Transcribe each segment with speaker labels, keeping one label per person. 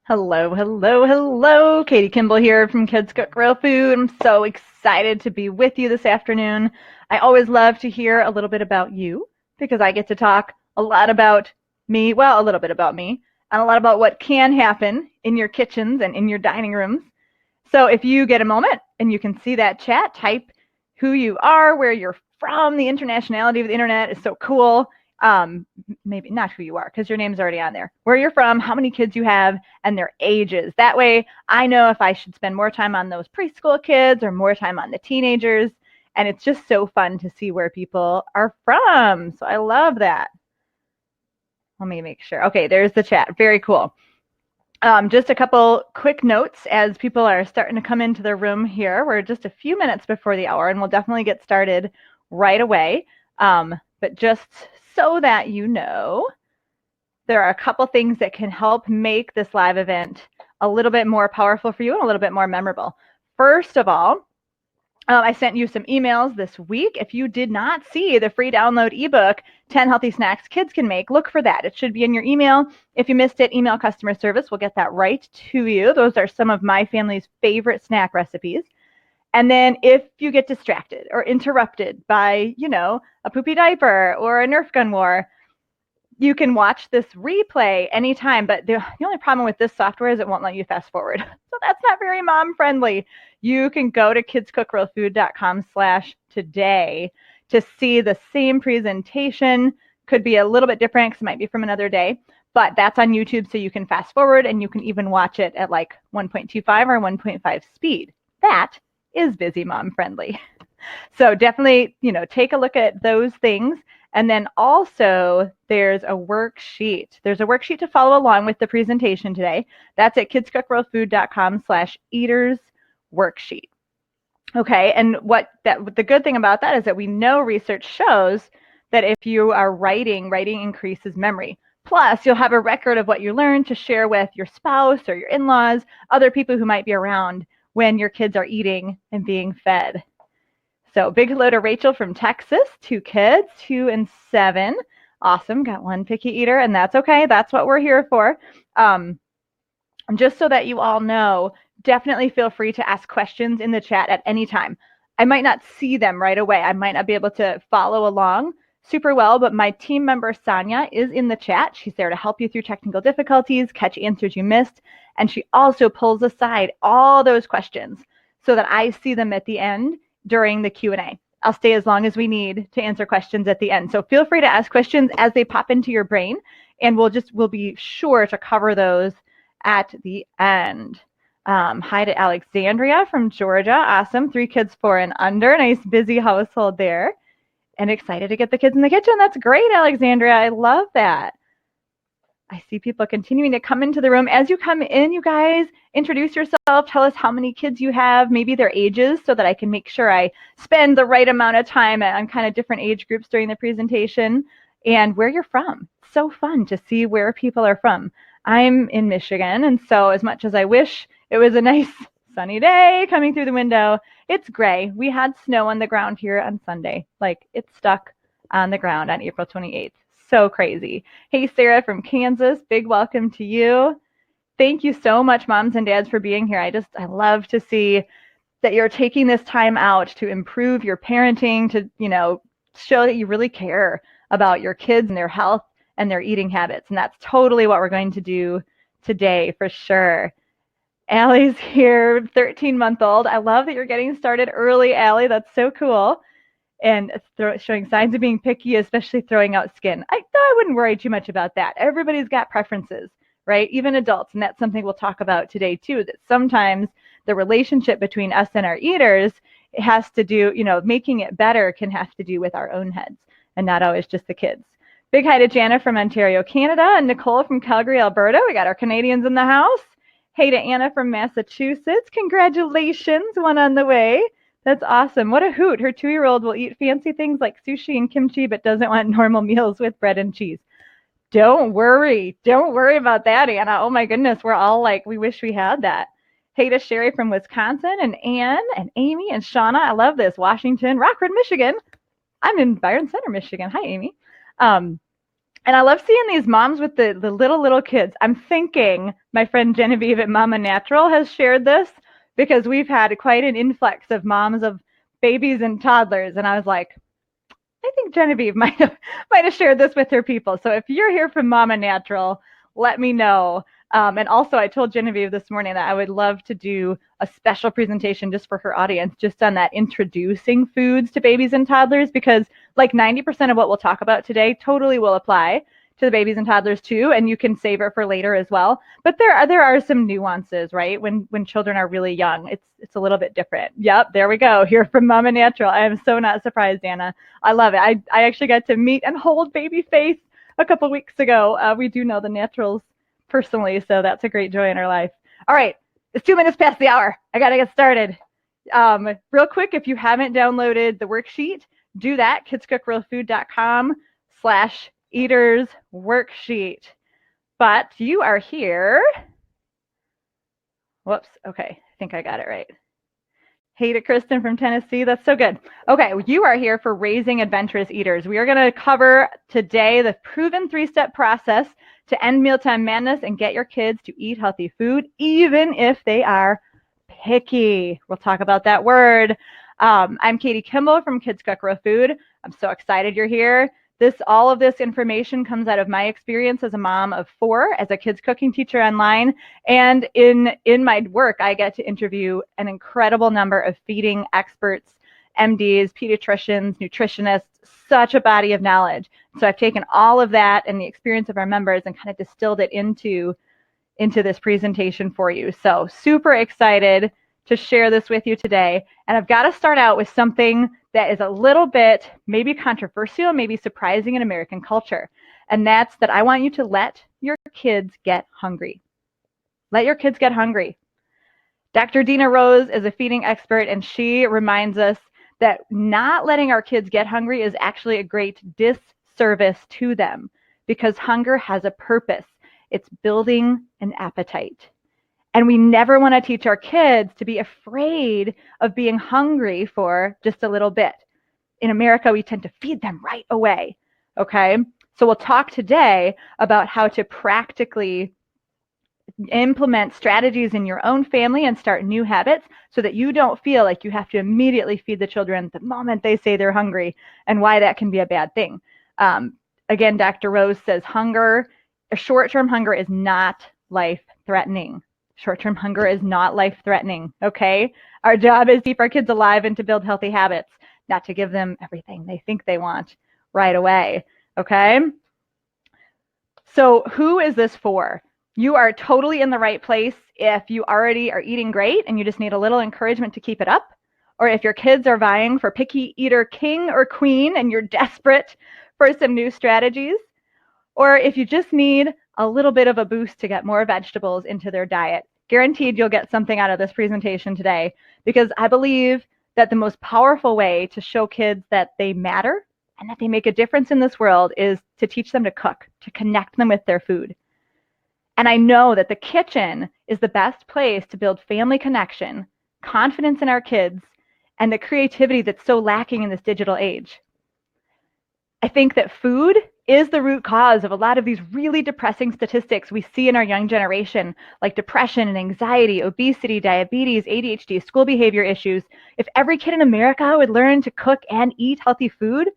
Speaker 1: Hello, hello, hello. Katie Kimball here from Kids Cook Real Food. I'm so excited to be with you this afternoon. I always love to hear a little bit about you because I get to talk a lot about me, well, a little bit about me, and a lot about what can happen in your kitchens and in your dining rooms. So if you get a moment and you can see that chat, type who you are, where you're from. The internationality of the internet is so cool. Maybe not who you are because your name's already on there. Where you're from, how many kids you have, and their ages. That way I know if I should spend more time on those preschool kids or more time on the teenagers. And it's just so fun to see where people are from. So I love that. Let me make sure. Okay, there's the chat. Very cool. Just a couple quick notes as people are starting to come into the room here. We're just a few minutes before the hour, and we'll definitely get started right away. But just so that you know, there are a couple things that can help make this live event a little bit more powerful for you and a little bit more memorable. First of all, I sent you some emails this week. If you did not see the free download ebook, 10 Healthy Snacks Kids Can Make, look for that. It should be in your email. If you missed it, email customer service. We'll get that right to you. Those are some of my family's favorite snack recipes. And then if you get distracted or interrupted by, a poopy diaper or a Nerf gun war, you can watch this replay anytime. But the only problem with this software is it won't let you fast forward. So that's not very mom friendly. You can go to kidscookrealfood.com/today to see the same presentation. Could be a little bit different because it might be from another day, but that's on YouTube, so you can fast forward and you can even watch it at like 1.25 or 1.5 speed. That is busy mom friendly. So definitely, take a look at those things. And then also there's a worksheet. There's a worksheet to follow along with the presentation today. That's at kidscookrealfood.com/eaters worksheet. Okay, and the good thing about that is that we know research shows that if you are writing increases memory. Plus, you'll have a record of what you learned to share with your spouse or your in-laws, other people who might be around when your kids are eating and being fed. So big hello to Rachel from Texas, 2 kids, 2 and 7. Awesome, got one picky eater, and that's okay. That's what we're here for. Just so that you all know, definitely feel free to ask questions in the chat at any time. I might not see them right away. I might not be able to follow along super well, but my team member, Sonia, is in the chat. She's there to help you through technical difficulties, catch answers you missed, and she also pulls aside all those questions so that I see them at the end during the Q&A. I'll stay as long as we need to answer questions at the end. So feel free to ask questions as they pop into your brain, and we'll be sure to cover those at the end. Hi to Alexandria from Georgia. Awesome. 3 kids, 4 and under. Nice busy household there. And excited to get the kids in the kitchen. That's great, Alexandria. I love that. I see people continuing to come into the room. As you come in, you guys, introduce yourself. Tell us how many kids you have, maybe their ages, so that I can make sure I spend the right amount of time on kind of different age groups during the presentation, and where you're from. It's so fun to see where people are from. I'm in Michigan, and so as much as I wish it was a nice sunny day coming through the window, it's gray. We had snow on the ground here on Sunday. Like, it stuck on the ground on April 28th. So crazy. Hey, Sarah from Kansas, big welcome to you. Thank you so much, moms and dads, for being here. I love to see that you're taking this time out to improve your parenting, to, show that you really care about your kids and their health and their eating habits. And that's totally what we're going to do today for sure. Allie's here, 13-month-old. I love that you're getting started early, Allie. That's so cool. And showing signs of being picky, especially throwing out skin. I wouldn't worry too much about that. Everybody's got preferences, right? Even adults. And that's something we'll talk about today too, that sometimes the relationship between us and our eaters, it has to do, making it better can have to do with our own heads and not always just the kids. Big hi to Jana from Ontario, Canada, and Nicole from Calgary, Alberta. We got our Canadians in the house. Hey to Anna from Massachusetts. Congratulations, one on the way. That's awesome. What a hoot. Her 2-year-old will eat fancy things like sushi and kimchi, but doesn't want normal meals with bread and cheese. Don't worry. Don't worry about that, Anna. Oh my goodness. We're all like, we wish we had that. Hey to Sherry from Wisconsin, and Ann and Amy and Shauna. I love this. Washington, Rockford, Michigan. I'm in Byron Center, Michigan. Hi, Amy. And I love seeing these moms with the little kids. I'm thinking my friend Genevieve at Mama Natural has shared this, because we've had quite an influx of moms of babies and toddlers. And I was like, I think Genevieve might have shared this with her people. So if you're here from Mama Natural, let me know. And also, I told Genevieve this morning that I would love to do a special presentation just for her audience, just on that, introducing foods to babies and toddlers, because like 90% of what we'll talk about today totally will apply to the babies and toddlers too, and you can save it for later as well. But there are some nuances, right? When children are really young, it's a little bit different. Yep, there we go. Here from Mama Natural. I am so not surprised, Anna. I love it. I actually got to meet and hold baby Faith a couple weeks ago. We do know the Naturals personally, so that's a great joy in our life. All right, it's 2 minutes past the hour. I got to get started. Real quick, if you haven't downloaded the worksheet, do that. kidscookrealfood.com/eaters worksheet. But you are here. Whoops. Okay, I think I got it right. Hey to Kristen from Tennessee. That's so good. Okay, you are here for Raising Adventurous Eaters. We are going to cover today the proven 3-step process to end mealtime madness and get your kids to eat healthy food, even if they are picky. We'll talk about that word. I'm Katie Kimball from Kids Cook Real Food. I'm so excited you're here. All of this information comes out of my experience as a mom of 4, as a kids cooking teacher online, and in my work, I get to interview an incredible number of feeding experts, MDs, pediatricians, nutritionists, such a body of knowledge. So I've taken all of that and the experience of our members and kind of distilled it into this presentation for you. So super excited to share this with you today. And I've got to start out with something that is a little bit maybe controversial, maybe surprising in American culture. And that's that I want you to let your kids get hungry. Let your kids get hungry. Dr. Dina Rose is a feeding expert, and she reminds us that not letting our kids get hungry is actually a great disservice to them, because hunger has a purpose. It's building an appetite. And we never want to teach our kids to be afraid of being hungry for just a little bit. In America, we tend to feed them right away, okay? So we'll talk today about how to practically implement strategies in your own family and start new habits so that you don't feel like you have to immediately feed the children the moment they say they're hungry, and why that can be a bad thing. Again, Dr. Rose says short-term hunger is not life-threatening. Short-term hunger is not life-threatening, okay? Our job is to keep our kids alive and to build healthy habits, not to give them everything they think they want right away, okay? So who is this for? You are totally in the right place if you already are eating great and you just need a little encouragement to keep it up, or if your kids are vying for picky eater king or queen and you're desperate for some new strategies, or if you just need a little bit of a boost to get more vegetables into their diet. Guaranteed you'll get something out of this presentation today, because I believe that the most powerful way to show kids that they matter and that they make a difference in this world is to teach them to cook, to connect them with their food. And I know that the kitchen is the best place to build family connection, confidence in our kids, and the creativity that's so lacking in this digital age. I think that food is the root cause of a lot of these really depressing statistics we see in our young generation, like depression and anxiety, obesity, diabetes, ADHD, school behavior issues. If every kid in America would learn to cook and eat healthy food,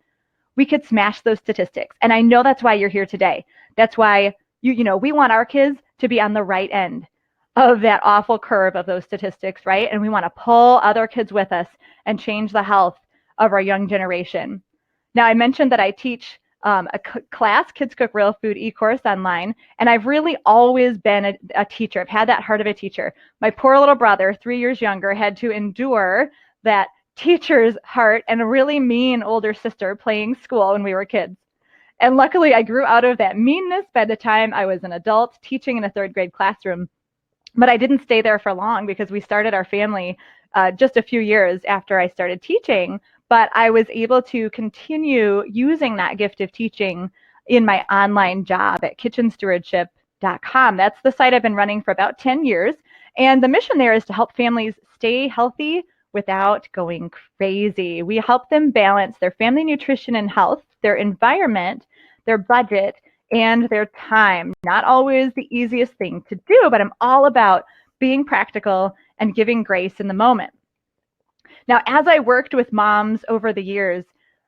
Speaker 1: we could smash those statistics. And I know that's why you're here today. That's why we want our kids to be on the right end of that awful curve of those statistics, right? And we want to pull other kids with us and change the health of our young generation. Now, I mentioned that I teach a class, Kids Cook Real Food eCourse online, and I've really always been a teacher. I've had that heart of a teacher. My poor little brother, 3 years younger, had to endure that teacher's heart and a really mean older sister playing school when we were kids. And luckily, I grew out of that meanness by the time I was an adult teaching in a 3rd grade classroom. But I didn't stay there for long, because we started our family just a few years after I started teaching. But I was able to continue using that gift of teaching in my online job at kitchenstewardship.com. That's the site I've been running for about 10 years. And the mission there is to help families stay healthy without going crazy. We help them balance their family nutrition and health, their environment, their budget, and their time. Not always the easiest thing to do, but I'm all about being practical and giving grace in the moment. Now, as I worked with moms over the years,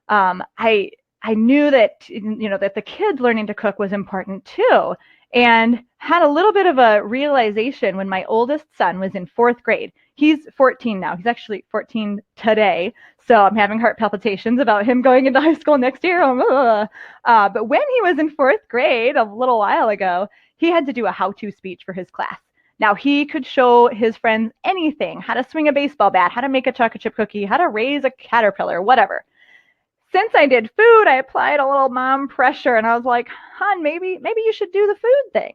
Speaker 1: I knew that that the kids learning to cook was important too, and had a little bit of a realization when my oldest son was in 4th grade. He's 14 now. He's actually 14 today, so I'm having heart palpitations about him going into high school next year. But when he was in 4th grade a little while ago, he had to do a how-to speech for his class. Now, he could show his friends anything: how to swing a baseball bat, how to make a chocolate chip cookie, how to raise a caterpillar, whatever. Since I did food, I applied a little mom pressure, and I was like, hon, maybe you should do the food thing.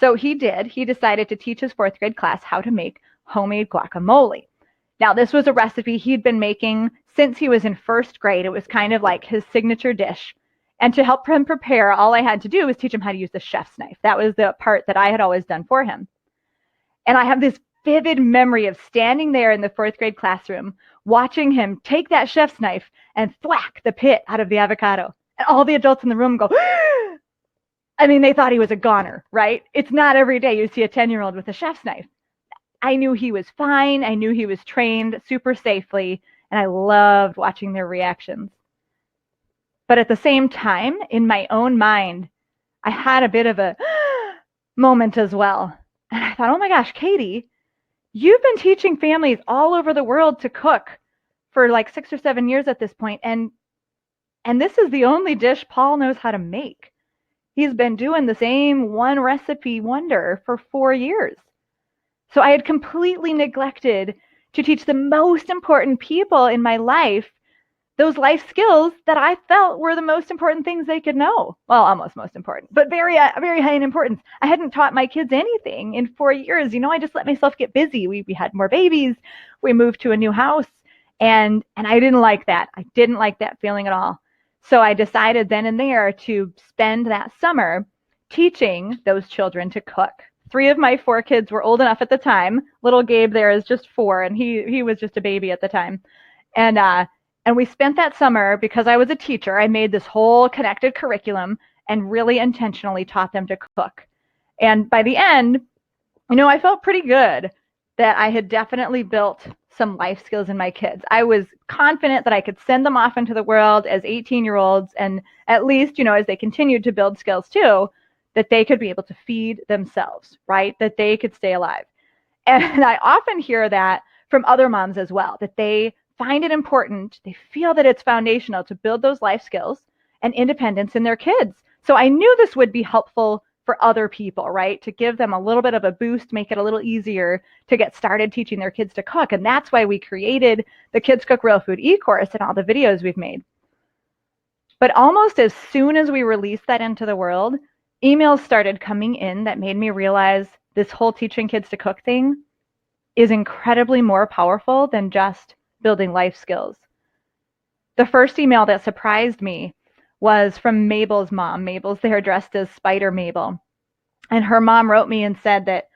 Speaker 1: So he did. He decided to teach his 4th grade class how to make homemade guacamole. Now, this was a recipe he'd been making since he was in 1st grade. It was kind of like his signature dish. And to help him prepare, all I had to do was teach him how to use the chef's knife. That was the part that I had always done for him. And I have this vivid memory of standing there in the 4th grade classroom, watching him take that chef's knife and thwack the pit out of the avocado. And all the adults in the room go, I mean, they thought he was a goner, right? It's not every day you see a 10-year-old with a chef's knife. I knew he was fine. I knew he was trained super safely, and I loved watching their reactions. But at the same time, in my own mind, I had a bit of a moment as well. And I thought, oh my gosh, Katie, you've been teaching families all over the world to cook for like 6 or 7 years at this point, and this is the only dish Paul knows how to make. He's been doing the same one recipe wonder for 4 years. So I had completely neglected to teach the most important people in my life those life skills that I felt were the most important things they could know. Well, almost most important, but very high in importance. I hadn't taught my kids anything in 4 years. I just let myself get busy. We had more babies. We moved to a new house, and I didn't like that. I didn't like that feeling at all. So I decided then and there to spend that summer teaching those children to cook. 3 of my 4 kids were old enough at the time. Little Gabe there is just 4, and he was just a baby at the time. And we spent that summer, because I was a teacher, I made this whole connected curriculum and really intentionally taught them to cook. And by the end, I felt pretty good that I had definitely built some life skills in my kids. I was confident that I could send them off into the world as 18-year-olds, and at least, as they continued to build skills too, that they could be able to feed themselves, right? That they could stay alive. And I often hear that from other moms as well, that they find it important, they feel that it's foundational to build those life skills and independence in their kids. So I knew this would be helpful for other people, right? To give them a little bit of a boost, make it a little easier to get started teaching their kids to cook. And that's why we created the Kids Cook Real Food eCourse and all the videos we've made. But almost as soon as we released that into the world, emails started coming in that made me realize this whole teaching kids to cook thing is incredibly more powerful than just building life skills. The first email that surprised me was from Mabel's mom. Mabel's there dressed as Spider Mabel. And her mom wrote me and said that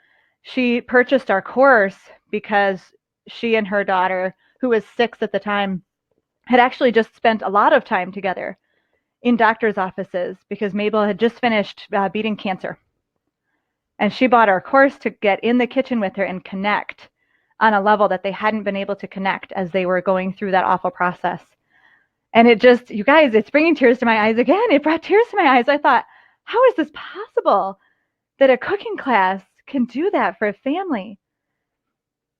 Speaker 1: she purchased our course because she and her daughter, who was 6 at the time, had actually just spent a lot of time together in doctor's offices because Mabel had just finished beating cancer. And she bought our course to get in the kitchen with her and connect on a level that they hadn't been able to connect as they were going through that awful process. And it just, you guys, it's bringing tears to my eyes again. It brought tears to my eyes. I thought, how is this possible that a cooking class can do that for a family?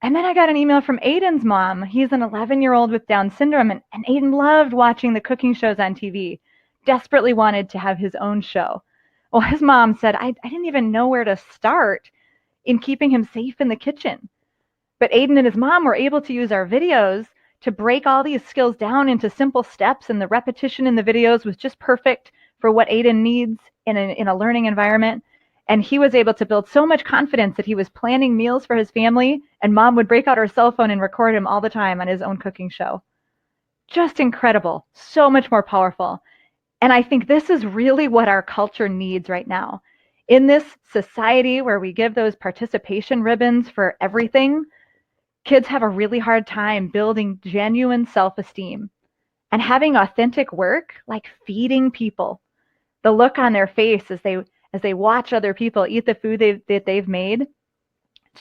Speaker 1: And then I got an email from Aiden's mom. He's an 11-year-old with Down syndrome, and Aiden loved watching the cooking shows on TV, desperately wanted to have his own show. Well, his mom said, I didn't even know where to start in keeping him safe in the kitchen. But Aiden and his mom were able to use our videos to break all these skills down into simple steps, and the repetition in the videos was just perfect for what Aiden needs in a learning environment. And he was able to build so much confidence that he was planning meals for his family, and mom would break out her cell phone and record him all the time on his own cooking show. Just incredible. So much more powerful. And I think this is really what our culture needs right now. In this society where we give those participation ribbons for everything, kids have a really hard time building genuine self-esteem and having authentic work, like feeding people, The look on their face as they watch other people eat the food that they've made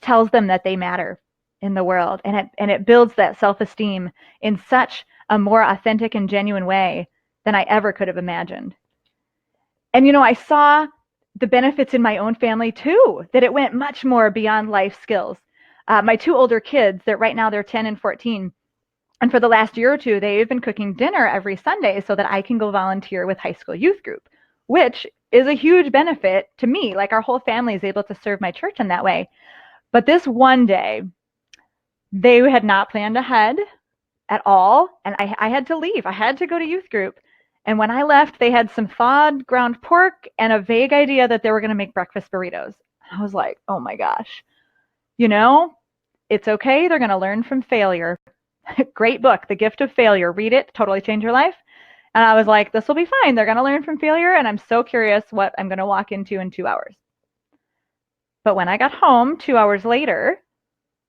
Speaker 1: tells them that they matter in the world, and it builds that self-esteem in such a more authentic and genuine way than I ever could have imagined. And I saw the benefits in my own family too, that it went much more beyond life skills. My two older kids, that right now they're 10 and 14, and for the last year or two, they've been cooking dinner every Sunday so that I can go volunteer with high school youth group, which is a huge benefit to me. Like, our whole family is able to serve my church in that way. But this one day, they had not planned ahead at all, and I had to leave. I had to go to youth group. And when I left, they had some thawed ground pork and a vague idea that they were going to make breakfast burritos. I was like, oh my gosh, it's okay. They're going to learn from failure. Great book, The Gift of Failure. Read it, totally change your life. And I was like, this will be fine. They're going to learn from failure, and I'm so curious what I'm going to walk into in 2 hours. But when I got home 2 hours later,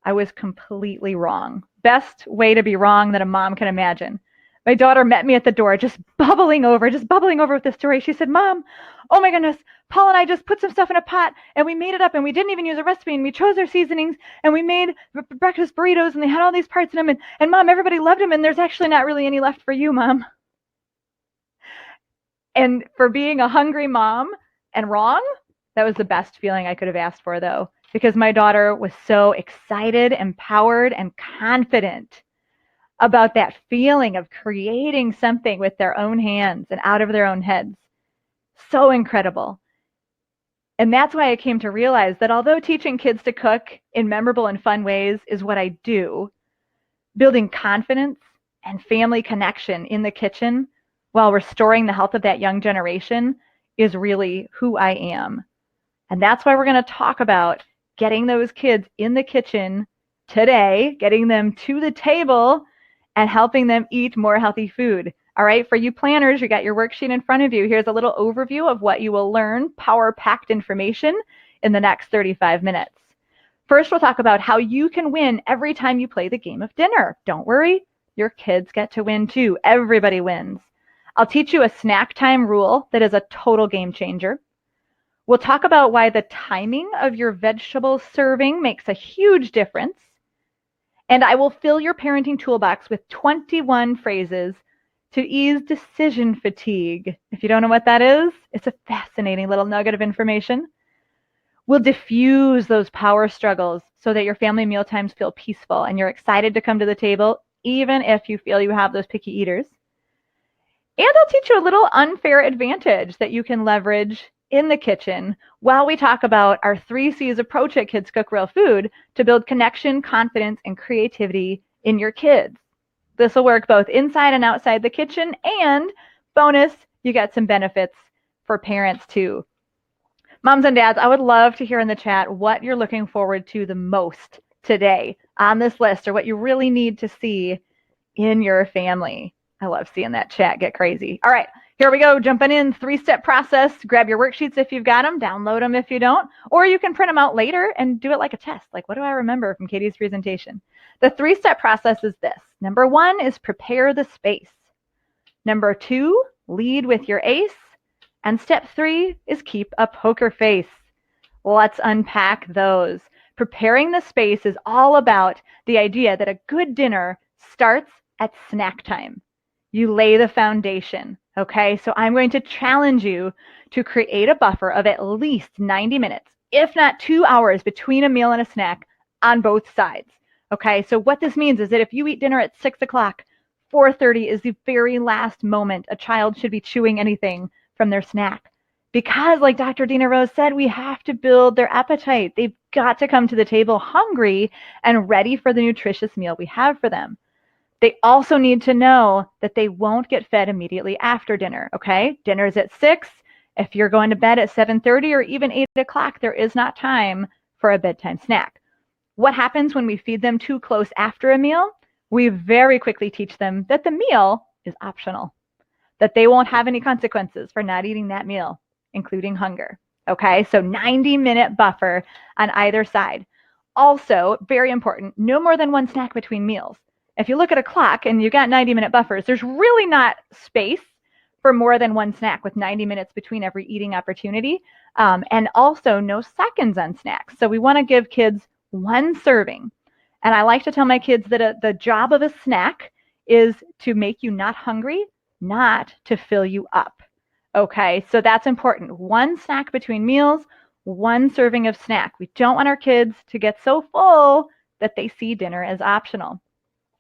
Speaker 1: I was completely wrong. Best way to be wrong that a mom can imagine. My daughter met me at the door, just bubbling over with this story. She said, Mom, oh my goodness, Paul and I just put some stuff in a pot and we made it up, and we didn't even use a recipe, and we chose our seasonings, and we made breakfast burritos, and they had all these parts in them, and Mom, everybody loved them, and there's actually not really any left for you, Mom. And for being a hungry mom and wrong, that was the best feeling I could have asked for, though, because my daughter was so excited, empowered, and confident about that feeling of creating something with their own hands and out of their own heads. So incredible. And that's why I came to realize that although teaching kids to cook in memorable and fun ways is what I do, building confidence and family connection in the kitchen while restoring the health of that young generation is really who I am. And that's why we're going to talk about getting those kids in the kitchen today, getting them to the table, and helping them eat more healthy food. All right, for you planners, you got your worksheet in front of you. Here's a little overview of what you will learn, power-packed information in the next 35 minutes. First, we'll talk about how you can win every time you play the game of dinner. Don't worry, your kids get to win too. Everybody wins. I'll teach you a snack time rule that is a total game changer. We'll talk about why the timing of your vegetable serving makes a huge difference. And I will fill your parenting toolbox with 21 phrases to ease decision fatigue. If you don't know what that is, it's a fascinating little nugget of information. We'll diffuse those power struggles so that your family mealtimes feel peaceful and you're excited to come to the table, even if you feel you have those picky eaters. And I'll teach you a little unfair advantage that you can leverage in the kitchen while we talk about our 3 C's approach at Kids Cook Real Food to build connection, confidence, and creativity in your kids. This will work both inside and outside the kitchen, and bonus, you get some benefits for parents too. Moms and dads, I would love to hear in the chat what you're looking forward to the most today on this list, or what you really need to see in your family. I love seeing that chat get crazy. All right, here we go, jumping in, 3-step process. Grab your worksheets if you've got them, download them if you don't, or you can print them out later and do it like a test. Like, what do I remember from Katie's presentation? The 3-step process is this. Number 1 is prepare the space. Number 2, lead with your ace. And step 3 is keep a poker face. Let's unpack those. Preparing the space is all about the idea that a good dinner starts at snack time. You lay the foundation, okay? So I'm going to challenge you to create a buffer of at least 90 minutes, if not 2 hours between a meal and a snack on both sides, okay? So what this means is that if you eat dinner at 6 o'clock, 4:30 is the very last moment a child should be chewing anything from their snack. Because like Dr. Dina Rose said, we have to build their appetite. They've got to come to the table hungry and ready for the nutritious meal we have for them. They also need to know that they won't get fed immediately after dinner, okay? Dinner's at 6. If you're going to bed at 7:30 or even 8 o'clock, there is not time for a bedtime snack. What happens when we feed them too close after a meal? We very quickly teach them that the meal is optional, that they won't have any consequences for not eating that meal, including hunger, okay? So 90-minute buffer on either side. Also, very important, no more than 1 snack between meals. If you look at a clock and you've got 90-minute buffers, there's really not space for more than one snack with 90 minutes between every eating opportunity, and also no seconds on snacks. So we want to give kids one serving. And I like to tell my kids that the job of a snack is to make you not hungry, not to fill you up. Okay, so that's important. One snack between meals, one serving of snack. We don't want our kids to get so full that they see dinner as optional.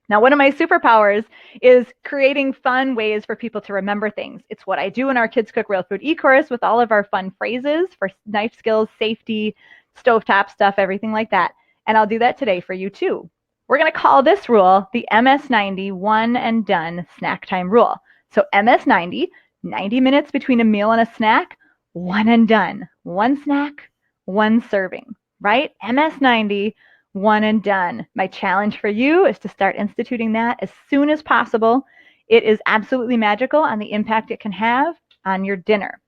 Speaker 1: Now, one of my superpowers is creating fun ways for people to remember things. It's what I do in our Kids Cook Real Food eCourse with all of our fun phrases for knife skills, safety, stovetop stuff, everything like that. And I'll do that today for you too. We're going to call this rule the MS90 one and done snack time rule. So MS90, 90 minutes between a meal and a snack, one and done. One snack, one serving, right? MS90, one and done. My challenge for you is to start instituting that as soon as possible. It is absolutely magical on the impact it can have on your dinner.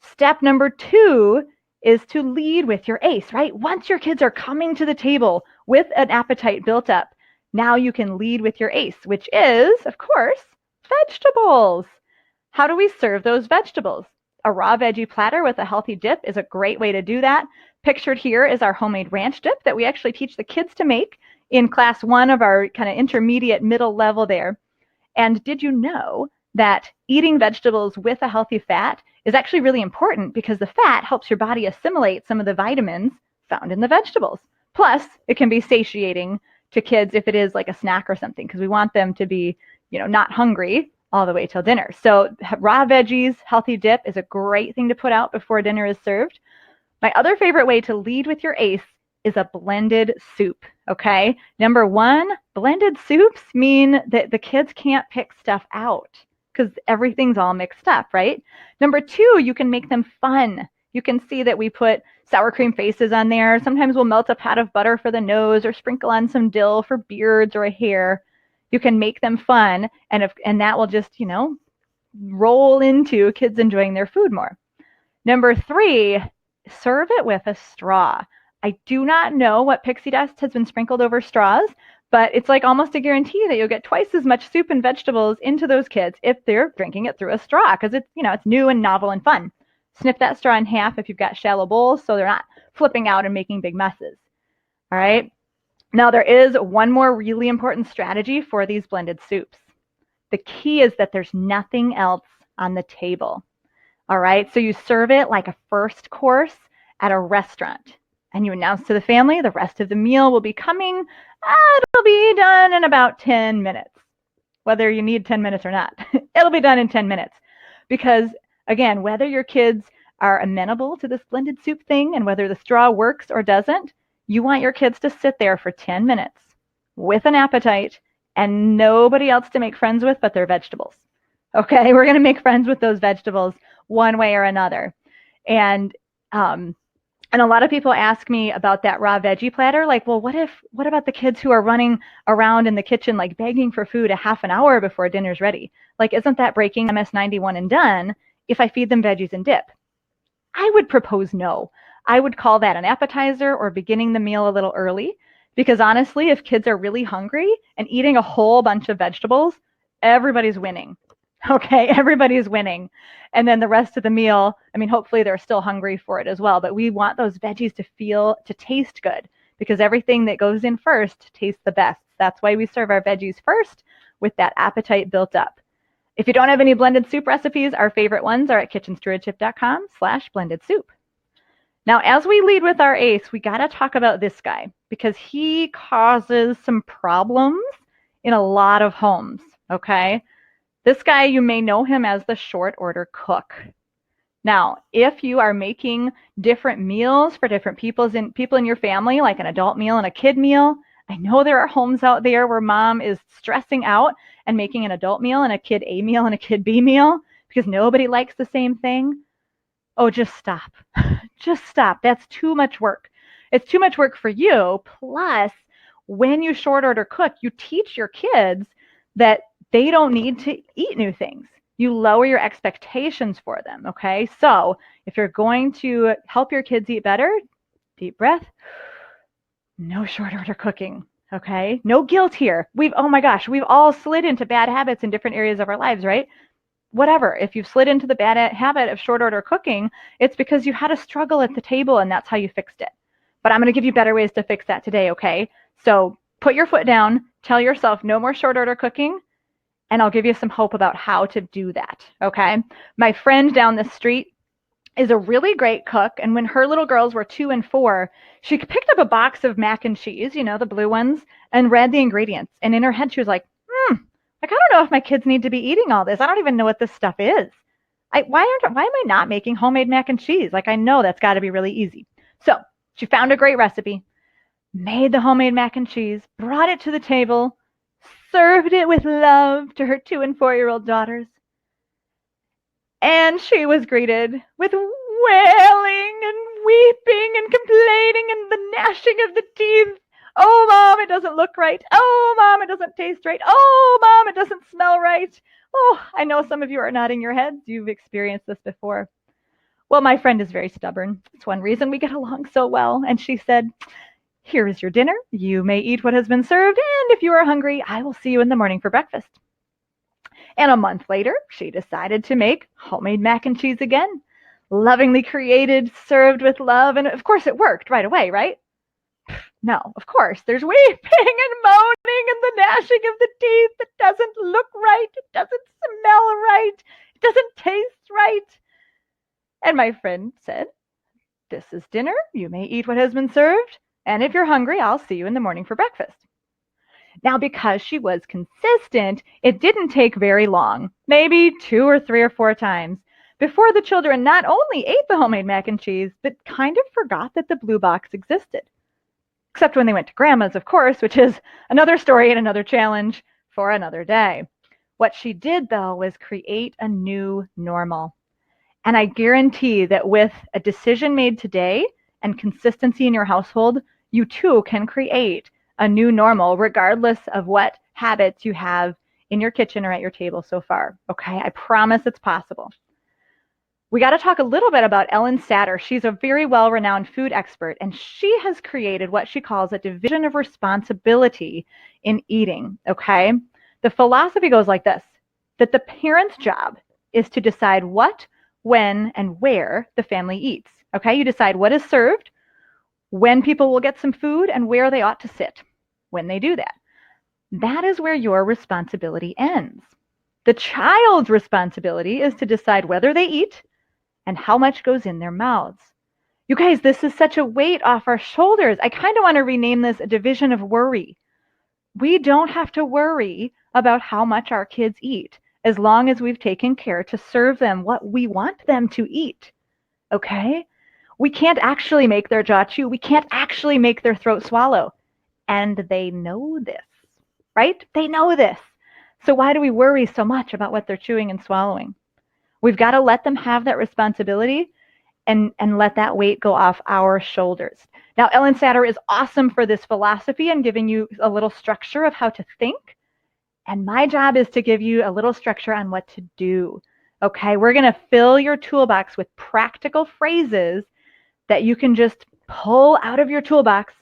Speaker 1: Step number 2 is to lead with your ACE, right? Once your kids are coming to the table with an appetite built up, now you can lead with your ACE, which is, of course, vegetables. How do we serve those vegetables? A raw veggie platter with a healthy dip is a great way to do that. Pictured here is our homemade ranch dip that we actually teach the kids to make in class 1 of our kind of intermediate middle level there. And did you know that eating vegetables with a healthy fat is actually really important because the fat helps your body assimilate some of the vitamins found in the vegetables. Plus, it can be satiating to kids if it is like a snack or something, because we want them to be, not hungry all the way till dinner. So raw veggies, healthy dip is a great thing to put out before dinner is served. My other favorite way to lead with your ACE is a blended soup, okay? Number 1, blended soups mean that the kids can't pick stuff out because everything's all mixed up, right? Number 2, you can make them fun. You can see that we put sour cream faces on there. Sometimes we'll melt a pat of butter for the nose or sprinkle on some dill for beards or a hair. You can make them fun, and that will just, roll into kids enjoying their food more. Number 3, serve it with a straw. I do not know what pixie dust has been sprinkled over straws, but it's like almost a guarantee that you'll get twice as much soup and vegetables into those kids if they're drinking it through a straw, because it's new and novel and fun. Snip that straw in half if you've got shallow bowls so they're not flipping out and making big messes. All right. Now, there is one more really important strategy for these blended soups. The key is that there's nothing else on the table. All right, so you serve it like a first course at a restaurant, and you announce to the family the rest of the meal will be coming. It'll be done in about 10 minutes, whether you need 10 minutes or not. It'll be done in 10 minutes because, again, whether your kids are amenable to this blended soup thing and whether the straw works or doesn't, you want your kids to sit there for 10 minutes with an appetite and nobody else to make friends with but their vegetables. Okay, we're going to make friends with those vegetables one way or another. And a lot of people ask me about that raw veggie platter, like, well, what about the kids who are running around in the kitchen like begging for food a half an hour before dinner's ready? Like, isn't that breaking MS90 one and done if I feed them veggies and dip? I would propose no. I would call that an appetizer or beginning the meal a little early, because honestly, if kids are really hungry and eating a whole bunch of vegetables, everybody's winning. Okay, everybody's winning. And then the rest of the meal, hopefully they're still hungry for it as well, but we want those veggies to taste good, because everything that goes in first tastes the best. That's why we serve our veggies first with that appetite built up. If you don't have any blended soup recipes, our favorite ones are at kitchenstewardship.com/blended soup. Now, as we lead with our ACE, we got to talk about this guy because he causes some problems in a lot of homes, okay? This guy, you may know him as the short order cook. Now, if you are making different meals for different people in your family, like an adult meal and a kid meal, I know there are homes out there where mom is stressing out and making an adult meal and a kid A meal and a kid B meal because nobody likes the same thing. Oh, just stop. Just stop. That's too much work. It's too much work for you. Plus, when you short order cook, you teach your kids that they don't need to eat new things. You lower your expectations for them, okay? So if you're going to help your kids eat better, deep breath, no short order cooking, okay? No guilt here. We've all slid into bad habits in different areas of our lives, right? whatever. If you've slid into the bad habit of short order cooking, it's because you had a struggle at the table and that's how you fixed it. But I'm going to give you better ways to fix that today, okay? So put your foot down, tell yourself no more short order cooking, and I'll give you some hope about how to do that, okay? My friend down the street is a really great cook, and when her little girls were 2 and 4, she picked up a box of mac and cheese, you know, the blue ones, and read the ingredients. And in her head, she was like, I don't know if my kids need to be eating all this. I don't even know what this stuff is. Why am I not making homemade mac and cheese? Like, I know that's got to be really easy. So she found a great recipe, made the homemade mac and cheese, brought it to the table, served it with love to her 2 and 4-year-old daughters. And she was greeted with wailing and weeping and complaining and the gnashing of the teeth. Oh, Mom, it doesn't look right. Oh, Mom, it doesn't taste right. Oh, Mom, it doesn't smell right. Oh, I know some of you are nodding your heads. You've experienced this before. Well, my friend is very stubborn. It's one reason we get along so well. And she said, here is your dinner. You may eat what has been served. And if you are hungry, I will see you in the morning for breakfast. And a month later, she decided to make homemade mac and cheese again. Lovingly created, served with love. And of course, it worked right away, right? No, of course, there's weeping and moaning and the gnashing of the teeth. It doesn't look right. It doesn't smell right. It doesn't taste right. And my friend said, this is dinner. You may eat what has been served. And if you're hungry, I'll see you in the morning for breakfast. Now, because she was consistent, it didn't take very long, maybe 2 or 3 or 4 times, before the children not only ate the homemade mac and cheese, but kind of forgot that the blue box existed. Except when they went to Grandma's, of course, which is another story and another challenge for another day. What she did, though, was create a new normal. And I guarantee that with a decision made today and consistency in your household, you too can create a new normal, regardless of what habits you have in your kitchen or at your table so far. Okay, I promise it's possible. We got to talk a little bit about Ellen Satter. She's a very well-renowned food expert, and she has created what she calls a division of responsibility in eating, okay? The philosophy goes like this, that the parent's job is to decide what, when, and where the family eats, okay? You decide what is served, when people will get some food, and where they ought to sit when they do that. That is where your responsibility ends. The child's responsibility is to decide whether they eat and how much goes in their mouths. You guys, this is such a weight off our shoulders. I kind of want to rename this a division of worry. We don't have to worry about how much our kids eat as long as we've taken care to serve them what we want them to eat, okay? We can't actually make their jaw chew. We can't actually make their throat swallow. And they know this, right? They know this. So why do we worry so much about what they're chewing and swallowing? We've got to let them have that responsibility and let that weight go off our shoulders. Now, Ellen Satter is awesome for this philosophy and giving you a little structure of how to think. And my job is to give you a little structure on what to do. Okay, we're going to fill your toolbox with practical phrases that you can just pull out of your toolbox,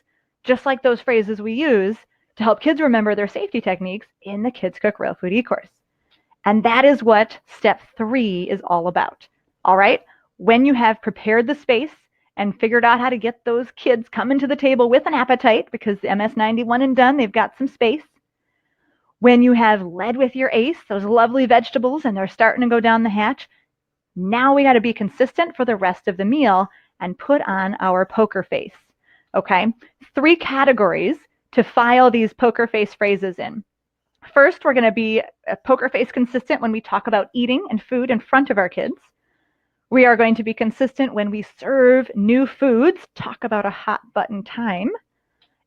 Speaker 1: just like those phrases we use to help kids remember their safety techniques in the Kids Cook Real Food eCourse. And that is what step 3 is all about. All right, when you have prepared the space and figured out how to get those kids coming to the table with an appetite, because the MS-91 and done, they've got some space. When you have led with your ACE, those lovely vegetables, and they're starting to go down the hatch, now we got to be consistent for the rest of the meal and put on our poker face. Okay, 3 categories to file these poker face phrases in. First, we're going to be poker face consistent when we talk about eating and food in front of our kids. We are going to be consistent when we serve new foods, talk about a hot button time.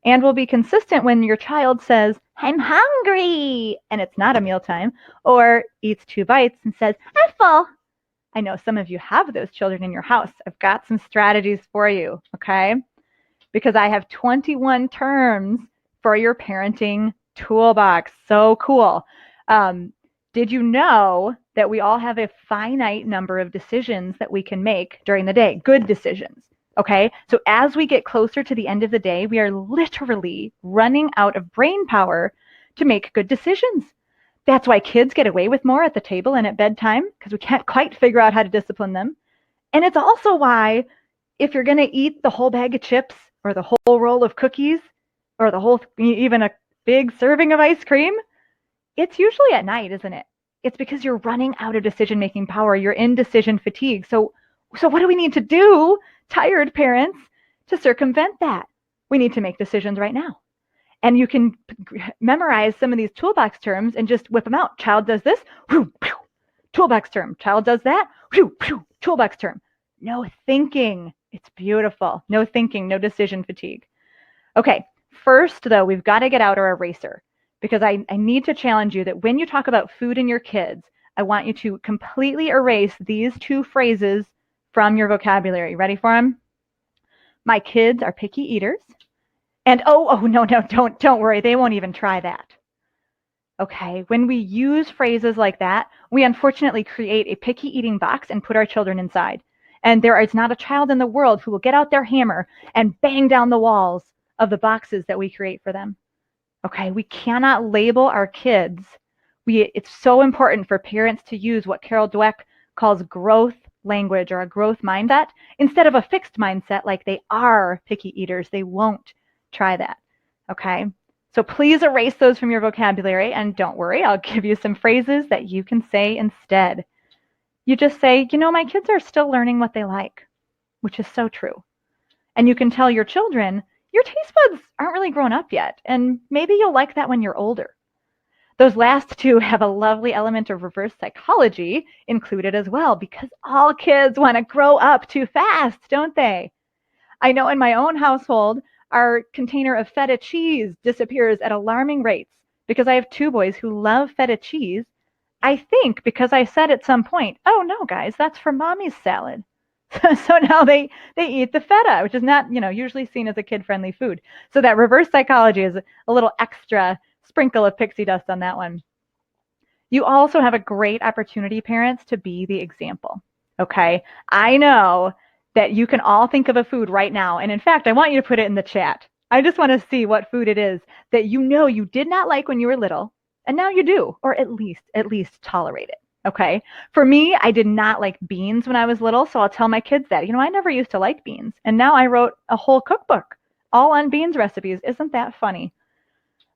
Speaker 1: And we'll be consistent when your child says, I'm hungry, and it's not a mealtime, or eats 2 bites and says, I'm full. I know some of you have those children in your house. I've got some strategies for you, okay? Because I have 21 terms for your parenting toolbox. So cool. Did you know that we all have a finite number of decisions that we can make during the day? Good decisions. Okay, so as we get closer to the end of the day, we are literally running out of brain power to make good decisions That's why kids get away with more at the table and at bedtime, because we can't quite figure out how to discipline them. And it's also why if you're going to eat the whole bag of chips or the whole roll of cookies or even a big serving of ice cream, it's usually at night, isn't it? It's because you're running out of decision-making power. You're in decision fatigue. So what do we need to do, tired parents, to circumvent that? We need to make decisions right now. And you can memorize some of these toolbox terms and just whip them out. Child does this, whew, whew, toolbox term. Child does that, whew, whew, toolbox term. No thinking. It's beautiful. No thinking, no decision fatigue. Okay, first, though, we've got to get out our eraser, because I need to challenge you that when you talk about food and your kids, I want you to completely erase these two phrases from your vocabulary. Ready for them? My kids are picky eaters. And no, don't worry. They won't even try that. Okay, when we use phrases like that, we unfortunately create a picky eating box and put our children inside. And there is not a child in the world who will get out their hammer and bang down the walls of the boxes that we create for them. Okay, we cannot label our kids. It's so important for parents to use what Carol Dweck calls growth language, or a growth mindset, instead of a fixed mindset like they are picky eaters. They won't try that. Okay, so please erase those from your vocabulary, and don't worry, I'll give you some phrases that you can say instead. You just say, my kids are still learning what they like, which is so true. And you can tell your children, your taste buds aren't really grown up yet, and maybe you'll like that when you're older. Those last two have a lovely element of reverse psychology included as well, because all kids want to grow up too fast, don't they? I know in my own household, our container of feta cheese disappears at alarming rates because I have two boys who love feta cheese. I think because I said at some point, oh no, guys, that's for mommy's salad. So now they eat the feta, which is not, usually seen as a kid-friendly food. So that reverse psychology is a little extra sprinkle of pixie dust on that one. You also have a great opportunity, parents, to be the example. Okay, I know that you can all think of a food right now. And in fact, I want you to put it in the chat. I just want to see what food it is that you did not like when you were little, and now you do, or at least tolerate it. Okay. For me, I did not like beans when I was little, so I'll tell my kids that. I never used to like beans, and now I wrote a whole cookbook all on beans recipes. Isn't that funny?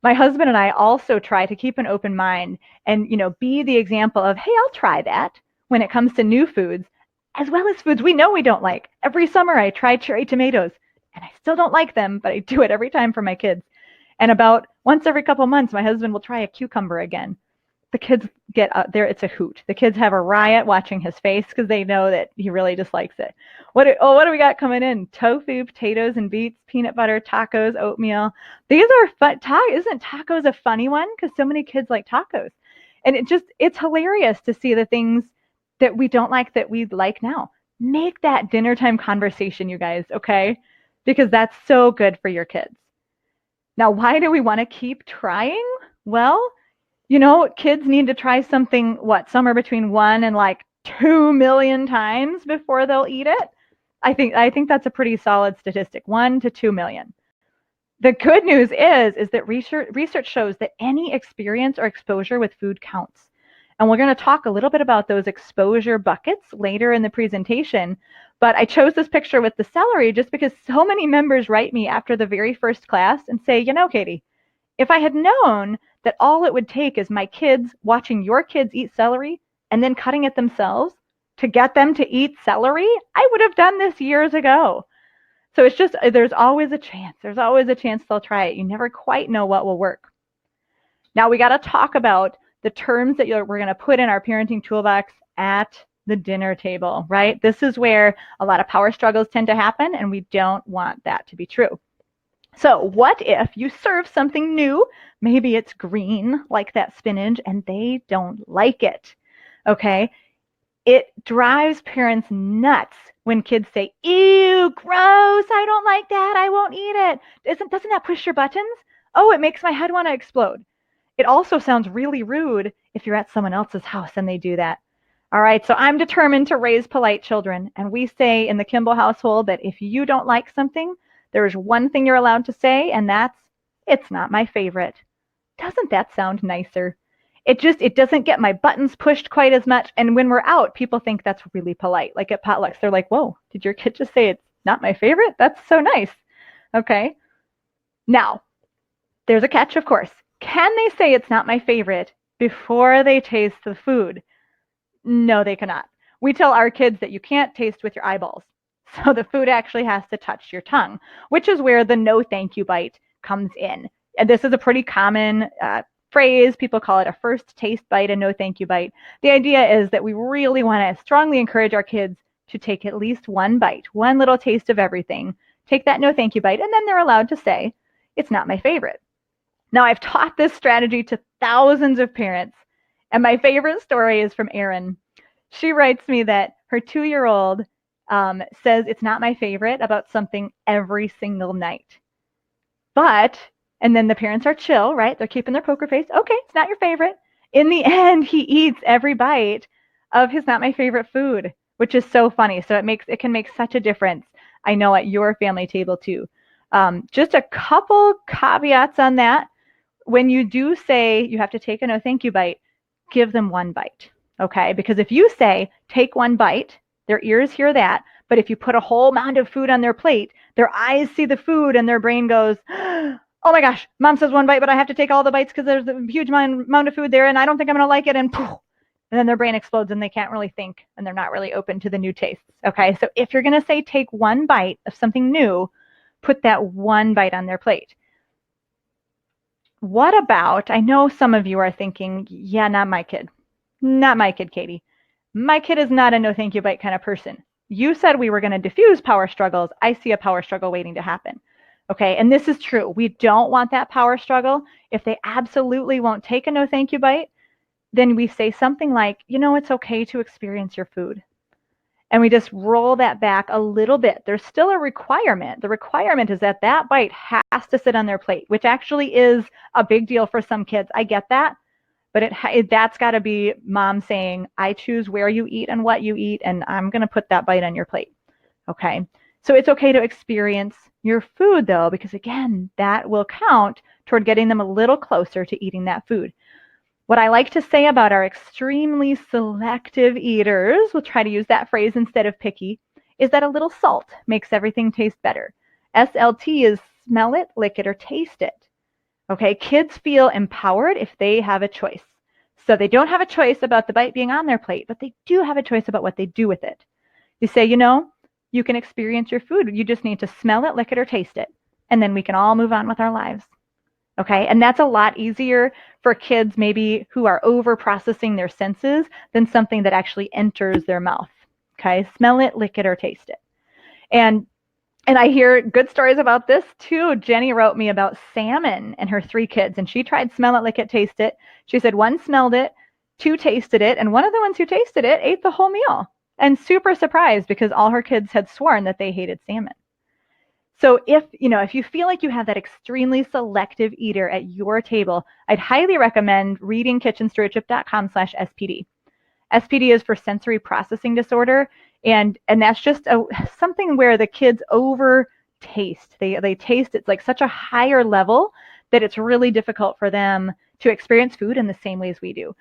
Speaker 1: My husband and I also try to keep an open mind and, be the example of, hey, I'll try that when it comes to new foods, as well as foods we know we don't like. Every summer I try cherry tomatoes, and I still don't like them, but I do it every time for my kids. And about once every couple months, my husband will try a cucumber again. The kids get there. It's a hoot. The kids have a riot watching his face because they know that he really dislikes it. What do we got coming in? Tofu, potatoes and beets, peanut butter, tacos, oatmeal. These are fun. Isn't tacos a funny one? Because so many kids like tacos. And it's hilarious to see the things that we don't like that we like now. Make that dinner time conversation, you guys, okay? Because that's so good for your kids. Now, why do we want to keep trying? Well, kids need to try something, somewhere between 1 and 2 million times before they'll eat it. I think that's a pretty solid statistic, 1 to 2 million. The good news is that research shows that any experience or exposure with food counts. And we're going to talk a little bit about those exposure buckets later in the presentation. But I chose this picture with the celery just because so many members write me after the very first class and say, Katie, if I had known that all it would take is my kids watching your kids eat celery and then cutting it themselves to get them to eat celery, I would have done this years ago. So it's just, there's always a chance. There's always a chance they'll try it. You never quite know what will work. Now we got to talk about the terms that we're going to put in our parenting toolbox at the dinner table, right? This is where a lot of power struggles tend to happen, and we don't want that to be true. So what if you serve something new? Maybe it's green, like that spinach, and they don't like it, okay? It drives parents nuts when kids say, ew, gross, I don't like that, I won't eat it. Doesn't that push your buttons? Oh, it makes my head want to explode. It also sounds really rude if you're at someone else's house and they do that. All right, so I'm determined to raise polite children, and we say in the Kimball household that if you don't like something, there is one thing you're allowed to say, and that's, it's not my favorite. Doesn't that sound nicer? It doesn't get my buttons pushed quite as much. And when we're out, people think that's really polite. Like at potlucks, they're like, whoa, did your kid just say it's not my favorite? That's so nice. Okay. Now, there's a catch, of course. Can they say it's not my favorite before they taste the food? No, they cannot. We tell our kids that you can't taste with your eyeballs. So the food actually has to touch your tongue, which is where the no thank you bite comes in. And this is a pretty common phrase. People call it a first taste bite, a no thank you bite. The idea is that we really want to strongly encourage our kids to take at least one bite, one little taste of everything, take that no thank you bite, and then they're allowed to say, it's not my favorite. Now, I've taught this strategy to thousands of parents, and my favorite story is from Erin. She writes me that her 2-year-old says it's not my favorite about something every single night. And then the parents are chill, right? They're keeping their poker face. Okay, it's not your favorite. In the end, he eats every bite of his not my favorite food, which is so funny. So it can make such a difference, I know, at your family table too. Just a couple caveats on that. When you do say you have to take a no thank you bite, give them one bite, okay? Because if you say take one bite, their ears hear that. But if you put a whole mound of food on their plate, their eyes see the food and their brain goes, oh my gosh, mom says one bite, but I have to take all the bites because there's a huge amount of food there and I don't think I'm going to like it. And then their brain explodes and they can't really think and they're not really open to the new tastes. Okay, so if you're going to say take one bite of something new, put that one bite on their plate. What about, I know some of you are thinking, yeah, not my kid. Not my kid, Katie. My kid is not a no thank you bite kind of person. You said we were going to diffuse power struggles. I see a power struggle waiting to happen. Okay, and this is true. We don't want that power struggle. If they absolutely won't take a no thank you bite, then we say something like, it's okay to experience your food. And we just roll that back a little bit. There's still a requirement. The requirement is that that bite has to sit on their plate, which actually is a big deal for some kids. I get that. But that's got to be mom saying, I choose where you eat and what you eat, and I'm going to put that bite on your plate. Okay? So it's okay to experience your food, though, because, again, that will count toward getting them a little closer to eating that food. What I like to say about our extremely selective eaters, we'll try to use that phrase instead of picky, is that a little salt makes everything taste better. SLT is smell it, lick it, or taste it. Okay, kids feel empowered if they have a choice. So they don't have a choice about the bite being on their plate, but they do have a choice about what they do with it. You say, you can experience your food. You just need to smell it, lick it, or taste it. And then we can all move on with our lives. Okay, and that's a lot easier for kids maybe who are over processing their senses than something that actually enters their mouth. Okay, smell it, lick it, or taste it. And I hear good stories about this too. Jenny wrote me about salmon and her 3 kids, and she tried smell it, lick it, taste it. She said 1 smelled it, 2 tasted it, and one of the ones who tasted it ate the whole meal. And super surprised because all her kids had sworn that they hated salmon. So if you feel like you have that extremely selective eater at your table, I'd highly recommend reading kitchenstewardship.com/SPD. SPD is for sensory processing disorder. And that's just something where the kids over taste. They taste, it's like such a higher level that it's really difficult for them to experience food in the same ways we do.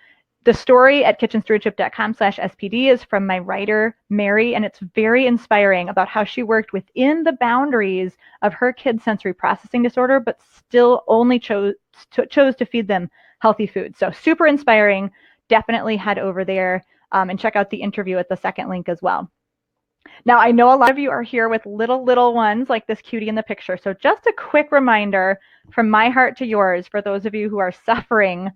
Speaker 1: The story at kitchenstewardship.com/SPD is from my writer, Mary, and it's very inspiring about how she worked within the boundaries of her kid's sensory processing disorder, but still only chose to feed them healthy food. So super inspiring. Definitely head over there and check out the interview at the second link as well. Now, I know a lot of you are here with little ones like this cutie in the picture. So just a quick reminder from my heart to yours for those of you who are suffering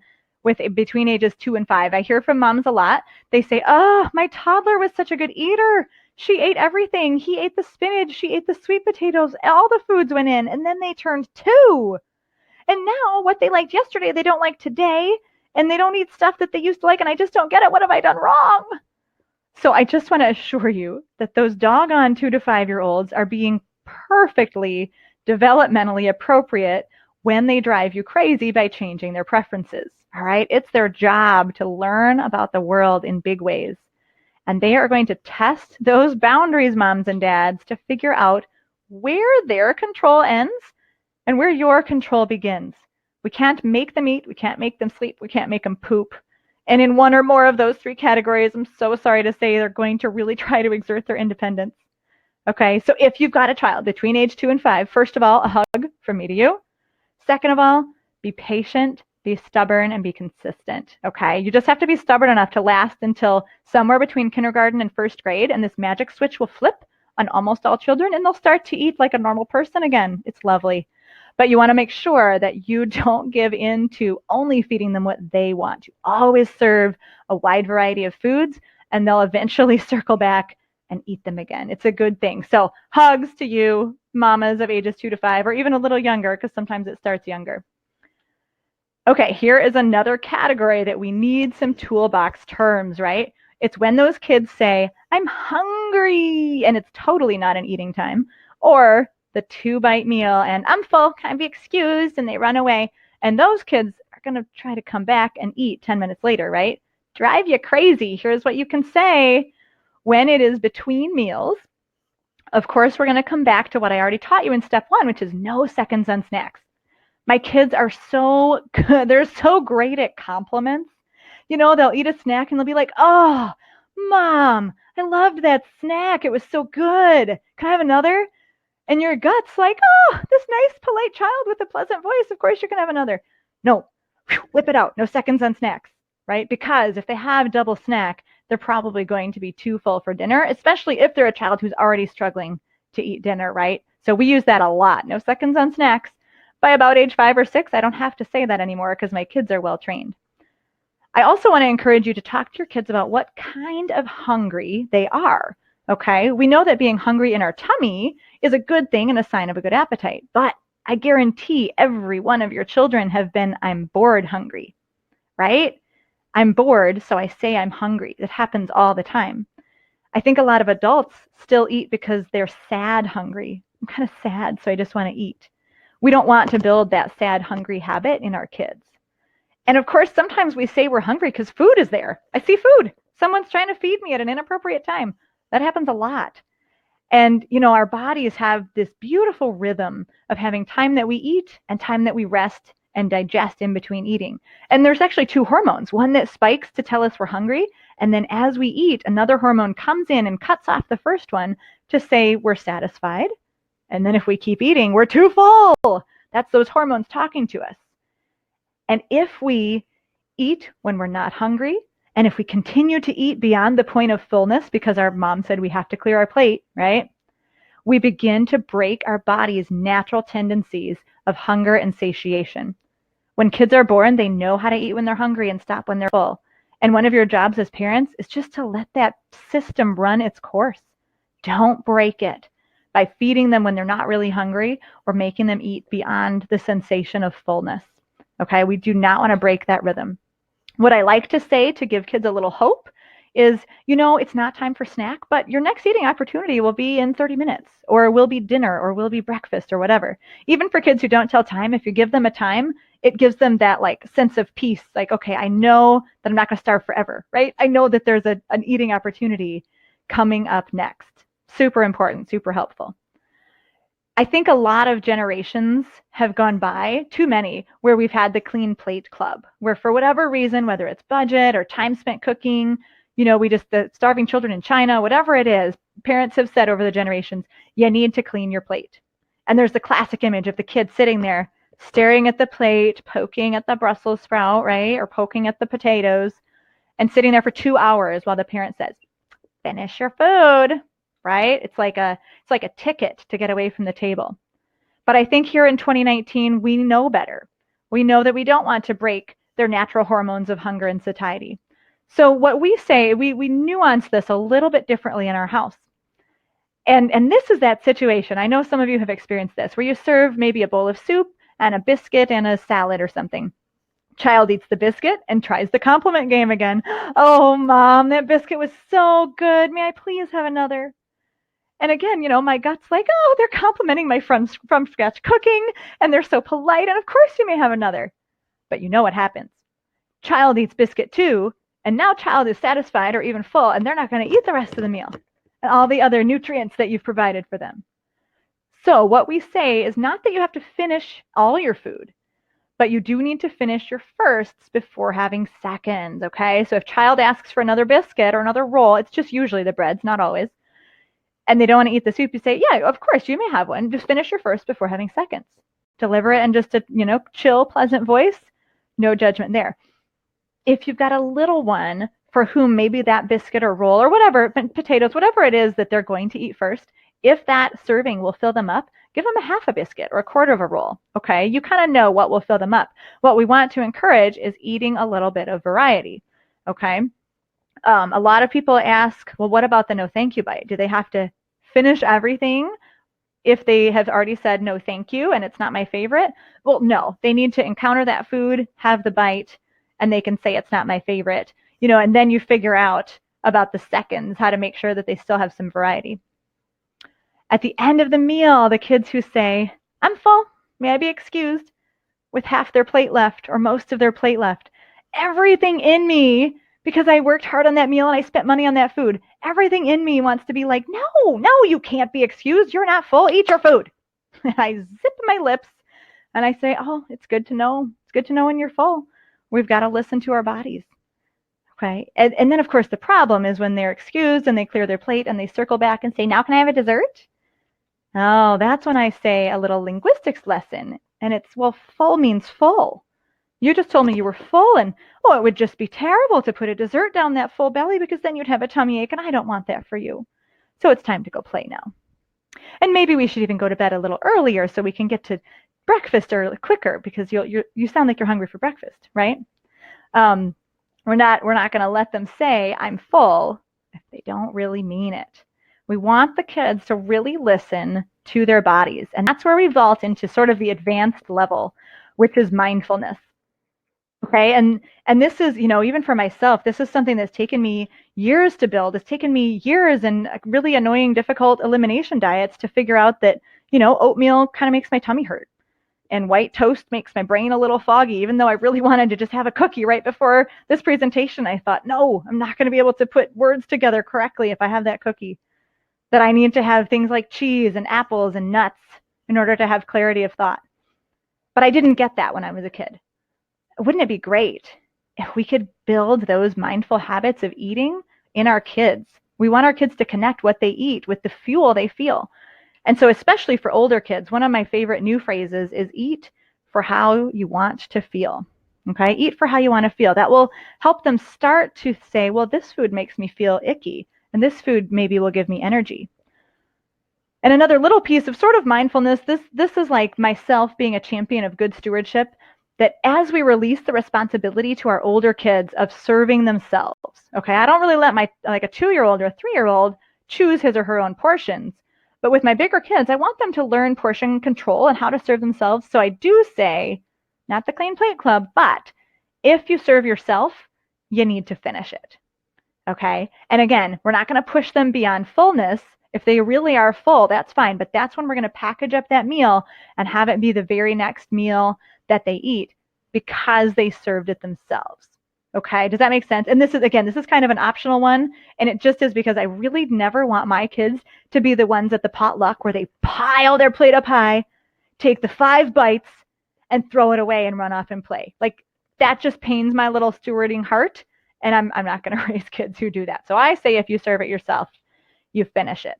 Speaker 1: with between ages 2 and 5. I hear from moms a lot. They say, oh, my toddler was such a good eater. She ate everything. He ate the spinach. She ate the sweet potatoes. All the foods went in. And then they turned 2. And now what they liked yesterday, they don't like today. And they don't eat stuff that they used to like, and I just don't get it. What have I done wrong? So I just want to assure you that those doggone 2 to 5-year-olds are being perfectly developmentally appropriate when they drive you crazy by changing their preferences. All right? It's their job to learn about the world in big ways. And they are going to test those boundaries, moms and dads, to figure out where their control ends and where your control begins. We can't make them eat. We can't make them sleep. We can't make them poop. And in one or more of those three categories, I'm so sorry to say they're going to really try to exert their independence. Okay, so if you've got a child between age 2 and 5, first of all, a hug from me to you. Second of all, be patient, be stubborn, and be consistent. Okay, you just have to be stubborn enough to last until somewhere between kindergarten and first grade, and this magic switch will flip on almost all children, and they'll start to eat like a normal person again. It's lovely. But you want to make sure that you don't give in to only feeding them what they want. You always serve a wide variety of foods, and they'll eventually circle back and eat them again. It's a good thing. So hugs to you, mamas of ages 2 to 5, or even a little younger, because sometimes it starts younger. Okay, here is another category that we need some toolbox terms, right? It's when those kids say, I'm hungry, and it's totally not an eating time, or the 2-bite meal, and I'm full, can I be excused? And they run away. And those kids are going to try to come back and eat 10 minutes later, right? Drive you crazy. Here's what you can say when it is between meals. Of course, we're going to come back to what I already taught you in step 1, which is no seconds on snacks. My kids are so good. They're so great at compliments. You know, they'll eat a snack and they'll be like, oh, Mom, I loved that snack. It was so good. Can I have another? And your gut's like, oh, this nice, polite child with a pleasant voice. Of course, you can have another. No, whip it out. No seconds on snacks, right? Because if they have double snack, they're probably going to be too full for dinner, especially if they're a child who's already struggling to eat dinner, right? So we use that a lot. No seconds on snacks. By about age 5 or 6, I don't have to say that anymore because my kids are well trained. I also want to encourage you to talk to your kids about what kind of hungry they are. Okay, we know that being hungry in our tummy is a good thing and a sign of a good appetite, but I guarantee every one of your children have been, I'm bored hungry, right? I'm bored, so I say I'm hungry. It happens all the time. I think a lot of adults still eat because they're sad hungry. I'm kind of sad, so I just want to eat. We don't want to build that sad hungry habit in our kids. And of course, sometimes we say we're hungry because food is there. I see food. Someone's trying to feed me at an inappropriate time. That happens a lot. And, you know, our bodies have this beautiful rhythm of having time that we eat and time that we rest and digest in between eating. And there's actually 2 hormones, one that spikes to tell us we're hungry. And then as we eat, another hormone comes in and cuts off the first one to say we're satisfied. And then if we keep eating, we're too full. That's those hormones talking to us. And if we eat when we're not hungry, and if we continue to eat beyond the point of fullness because our mom said we have to clear our plate, right? We begin to break our body's natural tendencies of hunger and satiation. When kids are born, they know how to eat when they're hungry and stop when they're full. And one of your jobs as parents is just to let that system run its course. Don't break it by feeding them when they're not really hungry or making them eat beyond the sensation of fullness. Okay, we do not want to break that rhythm. What I like to say to give kids a little hope is, you know, it's not time for snack, but your next eating opportunity will be in 30 minutes, or will be dinner, or will be breakfast, or whatever. Even for kids who don't tell time, if you give them a time, it gives them that like sense of peace. Like, okay, I know that I'm not going to starve forever, right? I know that there's an eating opportunity coming up next. Super important, super helpful. I think a lot of generations have gone by, too many, where we've had the clean plate club, where for whatever reason, whether it's budget or time spent cooking, you know, the starving children in China, whatever it is, parents have said over the generations, you need to clean your plate. And there's the classic image of the kid sitting there, staring at the plate, poking at the Brussels sprout, right? Or poking at the potatoes, and sitting there for 2 hours while the parent says, finish your food, right? It's like a ticket to get away from the table. But I think here in 2019, we know better. We know that we don't want to break their natural hormones of hunger and satiety. So what we say, we nuance this a little bit differently in our house. And this is that situation. I know some of you have experienced this, where you serve maybe a bowl of soup and a biscuit and a salad or something. Child eats the biscuit and tries the compliment game again. Oh, Mom, that biscuit was so good. May I please have another? And again, you know, my gut's like, oh, they're complimenting my from scratch cooking, and they're so polite, and of course you may have another. But you know what happens. Child eats biscuit too, and now child is satisfied or even full, and they're not going to eat the rest of the meal and all the other nutrients that you've provided for them. So what we say is not that you have to finish all your food, but you do need to finish your firsts before having seconds, okay? So if child asks for another biscuit or another roll, it's just usually the breads, not always, and they don't want to eat the soup, you say, yeah, of course, you may have one. Just finish your first before having seconds. Deliver it in just a, chill, pleasant voice. No judgment there. If you've got a little one for whom maybe that biscuit or roll or whatever, potatoes, whatever it is that they're going to eat first, if that serving will fill them up, give them a half a biscuit or a quarter of a roll, okay? You kind of know what will fill them up. What we want to encourage is eating a little bit of variety, okay? A lot of people ask, well, what about the no thank you bite? Do they have to finish everything if they have already said no thank you and it's not my favorite? Well, no, they need to encounter that food, have the bite, and they can say it's not my favorite, and then you figure out about the seconds, how to make sure that they still have some variety. At the end of the meal, the kids who say, I'm full, may I be excused, with half their plate left or most of their plate left, everything in me, because I worked hard on that meal and I spent money on that food, everything in me wants to be like, no, you can't be excused. You're not full. Eat your food. And I zip my lips and I say, oh, it's good to know. It's good to know when you're full. We've got to listen to our bodies. Okay. And then, of course, the problem is when they're excused and they clear their plate and they circle back and say, now can I have a dessert? Oh, that's when I say a little linguistics lesson. And it's, well, full means full. You just told me you were full, and oh, it would just be terrible to put a dessert down that full belly because then you'd have a tummy ache, and I don't want that for you. So it's time to go play now. And maybe we should even go to bed a little earlier so we can get to breakfast quicker because you sound like you're hungry for breakfast, right? We're not going to let them say I'm full if they don't really mean it. We want the kids to really listen to their bodies, and that's where we vault into sort of the advanced level, which is mindfulness. Okay, and this is, even for myself, this is something that's taken me years to build. It's taken me years and really annoying, difficult elimination diets to figure out that, oatmeal kind of makes my tummy hurt. And white toast makes my brain a little foggy. Even though I really wanted to just have a cookie right before this presentation, I thought, no, I'm not going to be able to put words together correctly if I have that cookie. That I need to have things like cheese and apples and nuts in order to have clarity of thought. But I didn't get that when I was a kid. Wouldn't it be great if we could build those mindful habits of eating in our kids? We want our kids to connect what they eat with the fuel they feel. And so especially for older kids, one of my favorite new phrases is eat for how you want to feel. Okay, eat for how you want to feel. That will help them start to say, well, this food makes me feel icky, and this food maybe will give me energy. And another little piece of sort of mindfulness, this is like myself being a champion of good stewardship, that as we release the responsibility to our older kids of serving themselves, okay, I don't really let like a 2-year-old or a 3-year-old choose his or her own portions. But with my bigger kids, I want them to learn portion control and how to serve themselves. So I do say, not the Clean Plate Club, but if you serve yourself, you need to finish it. Okay. And again, we're not going to push them beyond fullness. If they really are full, that's fine. But that's when we're going to package up that meal and have it be the very next meal that they eat because they served it themselves. Okay, does that make sense? And this is kind of an optional one, and it just is because I really never want my kids to be the ones at the potluck where they pile their plate up high, take the 5 bites, and throw it away and run off and play. Like, that just pains my little stewarding heart, and I'm not going to raise kids who do that. So I say if you serve it yourself, you finish it.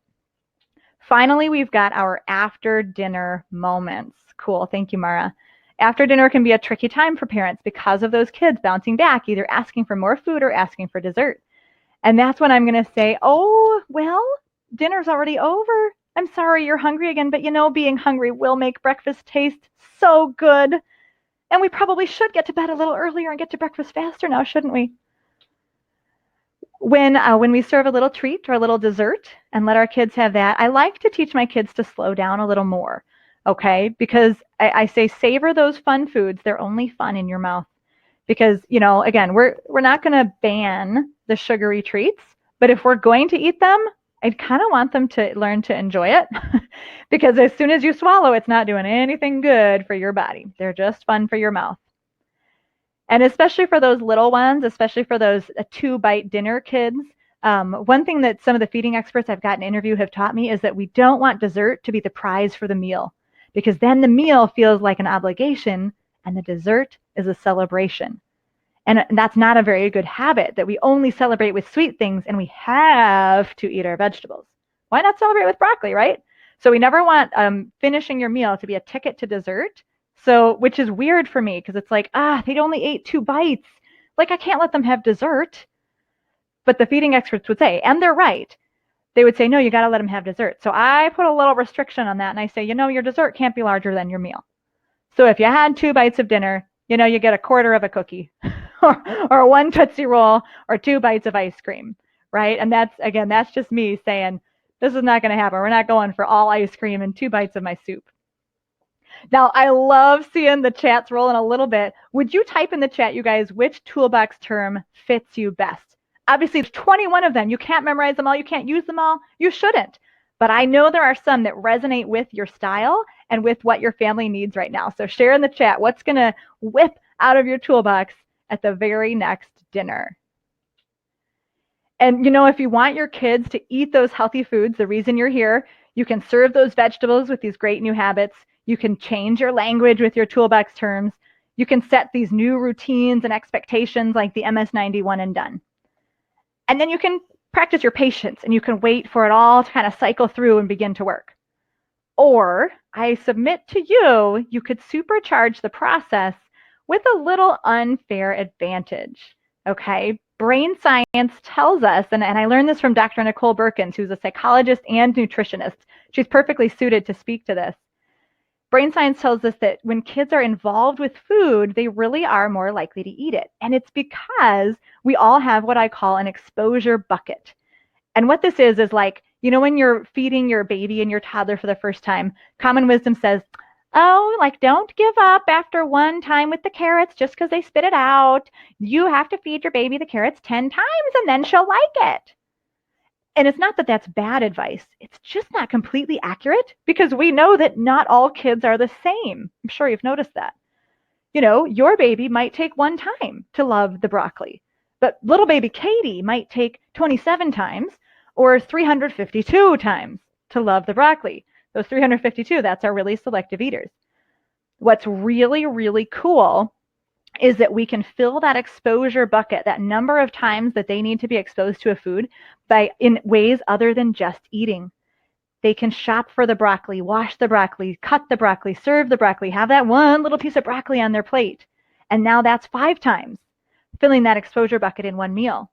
Speaker 1: Finally, we've got our after dinner moments. Cool, thank you, Mara. After dinner can be a tricky time for parents because of those kids bouncing back, either asking for more food or asking for dessert. And that's when I'm going to say, oh, well, dinner's already over. I'm sorry you're hungry again, but being hungry will make breakfast taste so good. And we probably should get to bed a little earlier and get to breakfast faster now, shouldn't we? When we serve a little treat or a little dessert and let our kids have that, I like to teach my kids to slow down a little more. Okay, because I say savor those fun foods. They're only fun in your mouth. Because, again, we're not going to ban the sugary treats, but if we're going to eat them, I kind of want them to learn to enjoy it because as soon as you swallow, it's not doing anything good for your body. They're just fun for your mouth. And especially for those little ones, especially for those 2-bite dinner kids, one thing that some of the feeding experts I've gotten to interview have taught me is that we don't want dessert to be the prize for the meal. Because then the meal feels like an obligation and the dessert is a celebration. And that's not a very good habit, that we only celebrate with sweet things and we have to eat our vegetables. Why not celebrate with broccoli, right? So we never want finishing your meal to be a ticket to dessert. So, which is weird for me because it's like, they only ate 2 bites. Like, I can't let them have dessert. But the feeding experts would say, and they're right, they would say, no, you got to let them have dessert. So I put a little restriction on that and I say, your dessert can't be larger than your meal. So if you had 2 bites of dinner, you get a quarter of a cookie or 1 Tootsie Roll or 2 bites of ice cream, right? And that's just me saying, this is not going to happen. We're not going for all ice cream and 2 bites of my soup. Now, I love seeing the chats rolling a little bit. Would you type in the chat, you guys, which toolbox term fits you best? Obviously, there's 21 of them. You can't memorize them all. You can't use them all. You shouldn't. But I know there are some that resonate with your style and with what your family needs right now. So share in the chat what's going to whip out of your toolbox at the very next dinner. And, if you want your kids to eat those healthy foods, the reason you're here, you can serve those vegetables with these great new habits. You can change your language with your toolbox terms. You can set these new routines and expectations like the MS-90 and done. And then you can practice your patience and you can wait for it all to kind of cycle through and begin to work. Or I submit to you, you could supercharge the process with a little unfair advantage. Okay. Brain science tells us, and I learned this from Dr. Nicole Berkins, who's a psychologist and nutritionist. She's perfectly suited to speak to this. Brain science tells us that when kids are involved with food, they really are more likely to eat it. And it's because we all have what I call an exposure bucket. And what this is like, when you're feeding your baby and your toddler for the first time, common wisdom says, don't give up after 1 time with the carrots just because they spit it out. You have to feed your baby the carrots 10 times and then she'll like it. And it's not that that's bad advice. It's just not completely accurate because we know that not all kids are the same. I'm sure you've noticed that. Your baby might take 1 time to love the broccoli, but little baby Katie might take 27 times or 352 times to love the broccoli. Those 352, that's our really selective eaters. What's really, really cool is that we can fill that exposure bucket, that number of times that they need to be exposed to a food, in ways other than just eating. They can shop for the broccoli, wash the broccoli, cut the broccoli, serve the broccoli, have that 1 little piece of broccoli on their plate. And now that's 5 times, filling that exposure bucket in 1 meal.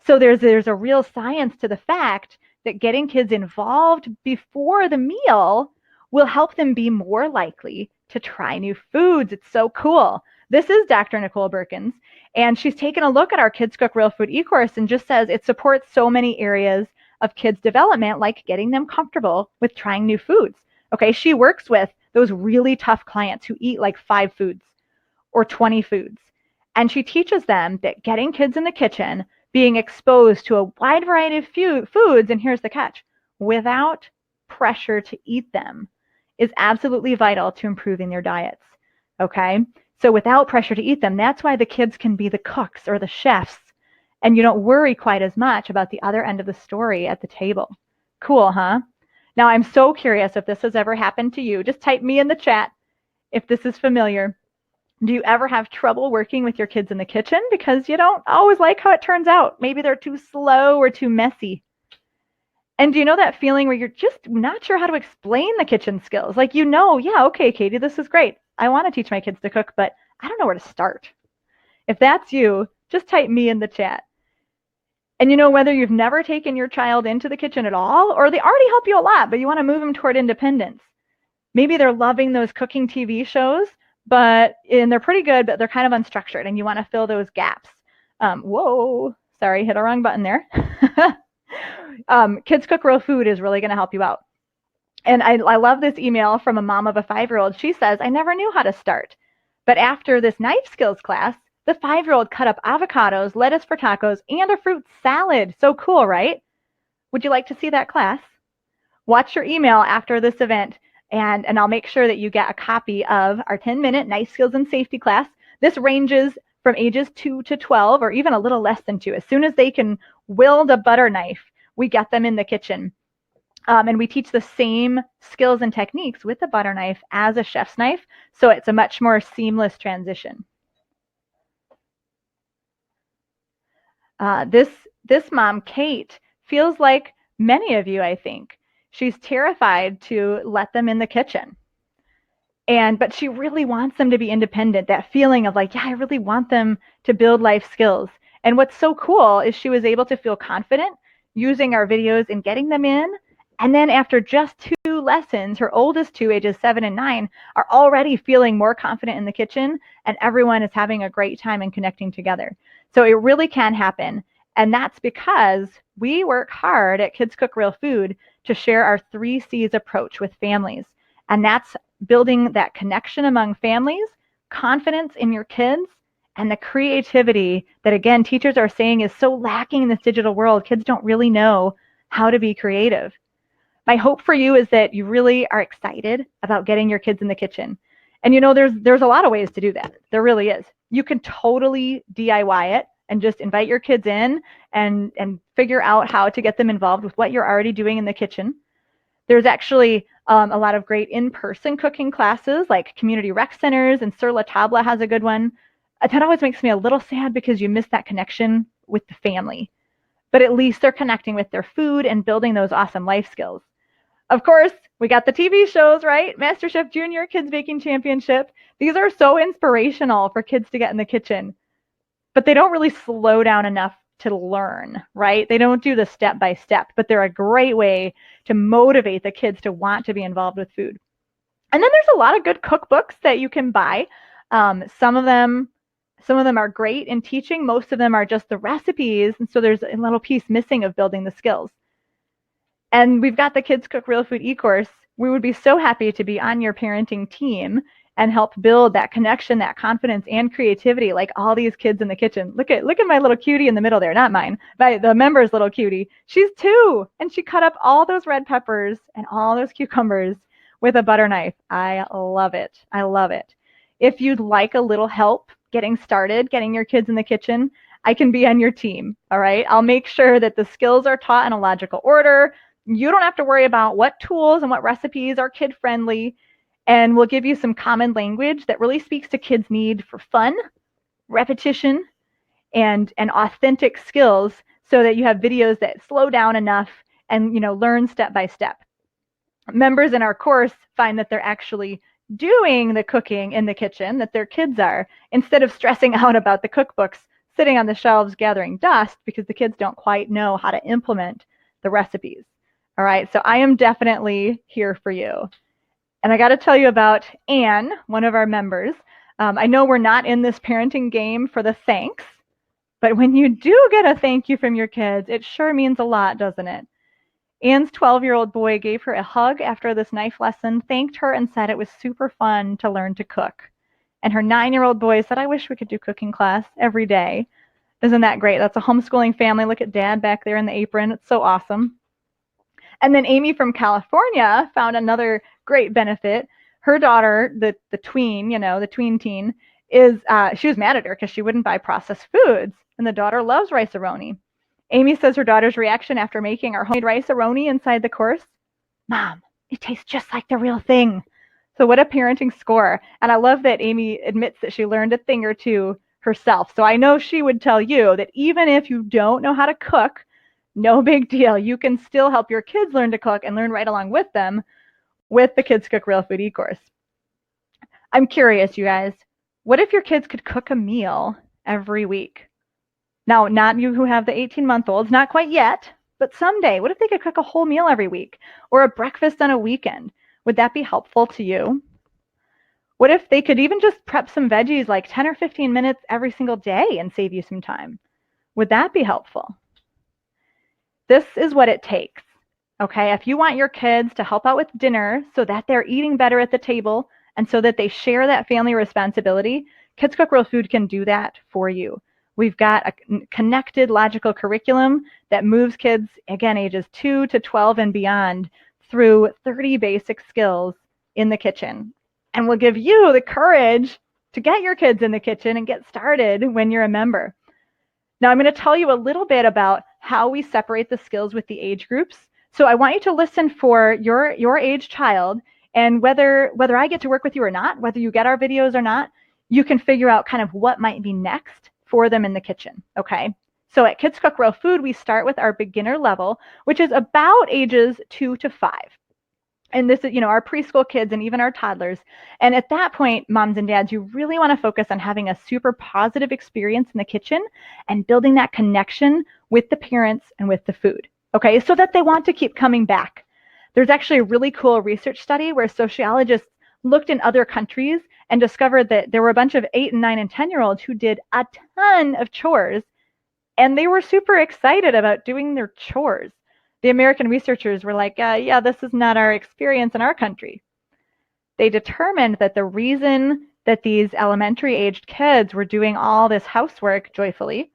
Speaker 1: So there's a real science to the fact that getting kids involved before the meal will help them be more likely to try new foods. It's so cool. This is Dr. Nicole Berkins, and she's taken a look at our Kids Cook Real Food eCourse and just says it supports so many areas of kids' development, like getting them comfortable with trying new foods. Okay, she works with those really tough clients who eat like 5 foods or 20 foods. And she teaches them that getting kids in the kitchen, being exposed to a wide variety of foods, and here's the catch, without pressure to eat them, is absolutely vital to improving their diets. Okay, so without pressure to eat them, that's why the kids can be the cooks or the chefs, and you don't worry quite as much about the other end of the story at the table. Cool, huh? Now, I'm so curious if this has ever happened to you. Just type me in the chat if this is familiar. Do you ever have trouble working with your kids in the kitchen because you don't always like how it turns out? Maybe they're too slow or too messy. And do you know that feeling where you're just not sure how to explain the kitchen skills? Like, yeah, okay, Katie, this is great. I want to teach my kids to cook, but I don't know where to start. If that's you, just type me in the chat. And whether you've never taken your child into the kitchen at all, or they already help you a lot, but you want to move them toward independence. Maybe they're loving those cooking TV shows, and they're pretty good, but they're kind of unstructured, and you want to fill those gaps. Whoa, sorry, hit a wrong button there. Kids Cook Real Food is really going to help you out. And I love this email from a mom of a 5-year-old. She says, I never knew how to start. But after this knife skills class, the 5-year-old cut up avocados, lettuce for tacos, and a fruit salad. So cool, right? Would you like to see that class? Watch your email after this event, and I'll make sure that you get a copy of our 10-minute knife skills and safety class. This ranges from ages 2 to 12, or even a little less than 2. As soon as they can wield a butter knife, we get them in the kitchen. And we teach the same skills and techniques with the butter knife as a chef's knife, so it's a much more seamless transition. This mom, Kate, feels like many of you, I think. She's terrified to let them in the kitchen. But she really wants them to be independent, that feeling of like, yeah, I really want them to build life skills. And what's so cool is she was able to feel confident using our videos and getting them in. And then after just 2 lessons, her oldest two, ages 7 and 9, are already feeling more confident in the kitchen, and everyone is having a great time and connecting together. So it really can happen. And that's because we work hard at Kids Cook Real Food to share our 3 C's approach with families. And that's building that connection among families, confidence in your kids, and the creativity that, again, teachers are saying is so lacking in this digital world. Kids don't really know how to be creative. My hope for you is that you really are excited about getting your kids in the kitchen. And there's a lot of ways to do that. There really is. You can totally DIY it and just invite your kids in and figure out how to get them involved with what you're already doing in the kitchen. There's actually a lot of great in-person cooking classes like community rec centers, and Sur La Table has a good one. That always makes me a little sad because you miss that connection with the family. But at least they're connecting with their food and building those awesome life skills. Of course, we got the TV shows, right? MasterChef Junior, Kids Baking Championship. These are so inspirational for kids to get in the kitchen, but they don't really slow down enough to learn, right? They don't do the step by step, but they're a great way to motivate the kids to want to be involved with food. And then there's a lot of good cookbooks that you can buy. Some of them are great in teaching. Most of them are just the recipes, and so there's a little piece missing of building the skills. And we've got the Kids Cook Real Food eCourse. We would be so happy to be on your parenting team and help build that connection, that confidence, and creativity, like all these kids in the kitchen. Look at my little cutie in the middle there, not mine, but the member's little cutie. She's 2, and she cut up all those red peppers and all those cucumbers with a butter knife. I love it. I love it. If you'd like a little help getting started, getting your kids in the kitchen, I can be on your team, all right? I'll make sure that the skills are taught in a logical order. You don't have to worry about what tools and what recipes are kid-friendly. And we'll give you some common language that really speaks to kids' need for fun, repetition, and authentic skills, so that you have videos that slow down enough and learn step by step. Members in our course find that they're actually doing the cooking in the kitchen, that their kids are, instead of stressing out about the cookbooks sitting on the shelves gathering dust because the kids don't quite know how to implement the recipes. All right, so I am definitely here for you. And I got to tell you about Anne, one of our members. I know we're not in this parenting game for the thanks, but when you do get a thank you from your kids, it sure means a lot, doesn't it? Anne's 12-year-old boy gave her a hug after this knife lesson, thanked her, and said it was super fun to learn to cook. And her 9-year-old boy said, I wish we could do cooking class every day. Isn't that great? That's a homeschooling family. Look at Dad back there in the apron. It's so awesome. And then Amy from California found another great benefit. Her daughter, the tween, the tween teen, she was mad at her because she wouldn't buy processed foods. And the daughter loves rice-a-roni. Amy says her daughter's reaction after making our homemade rice-a-roni inside the course, Mom, it tastes just like the real thing. So what a parenting score. And I love that Amy admits that she learned a thing or two herself. So I know she would tell you that even if you don't know how to cook, no big deal. You can still help your kids learn to cook and learn right along with them with the Kids Cook Real Food eCourse. I'm curious, you guys, what if your kids could cook a meal every week? Now, not you who have the 18-month-olds, not quite yet, but someday. What if they could cook a whole meal every week, or a breakfast on a weekend? Would that be helpful to you? What if they could even just prep some veggies like 10 or 15 minutes every single day and save you some time? Would that be helpful? This is what it takes, okay? If you want your kids to help out with dinner so that they're eating better at the table and so that they share that family responsibility, Kids Cook Real Food can do that for you. We've got a connected, logical curriculum that moves kids, again, ages 2 to 12 and beyond, through 30 basic skills in the kitchen. And we'll give you the courage to get your kids in the kitchen and get started when you're a member. Now, I'm going to tell you a little bit about how we separate the skills with the age groups So I want you to listen for your age child, and whether I get to work with you or not, whether you get our videos or not, you can figure out kind of what might be next for them in the kitchen, okay? So at Kids Cook Real Food, we start with our beginner level, which is about ages 2 to 5. And this is, our preschool kids and even our toddlers. And at that point, moms and dads, you really want to focus on having a super positive experience in the kitchen and building that connection with the parents and with the food, okay, so that they want to keep coming back. There's actually a really cool research study where sociologists looked in other countries and discovered that there were a bunch of 8 and 9 and 10-year-olds who did a ton of chores, and they were super excited about doing their chores. The American researchers were like, yeah, this is not our experience in our country. They determined that the reason that these elementary-aged kids were doing all this housework joyfully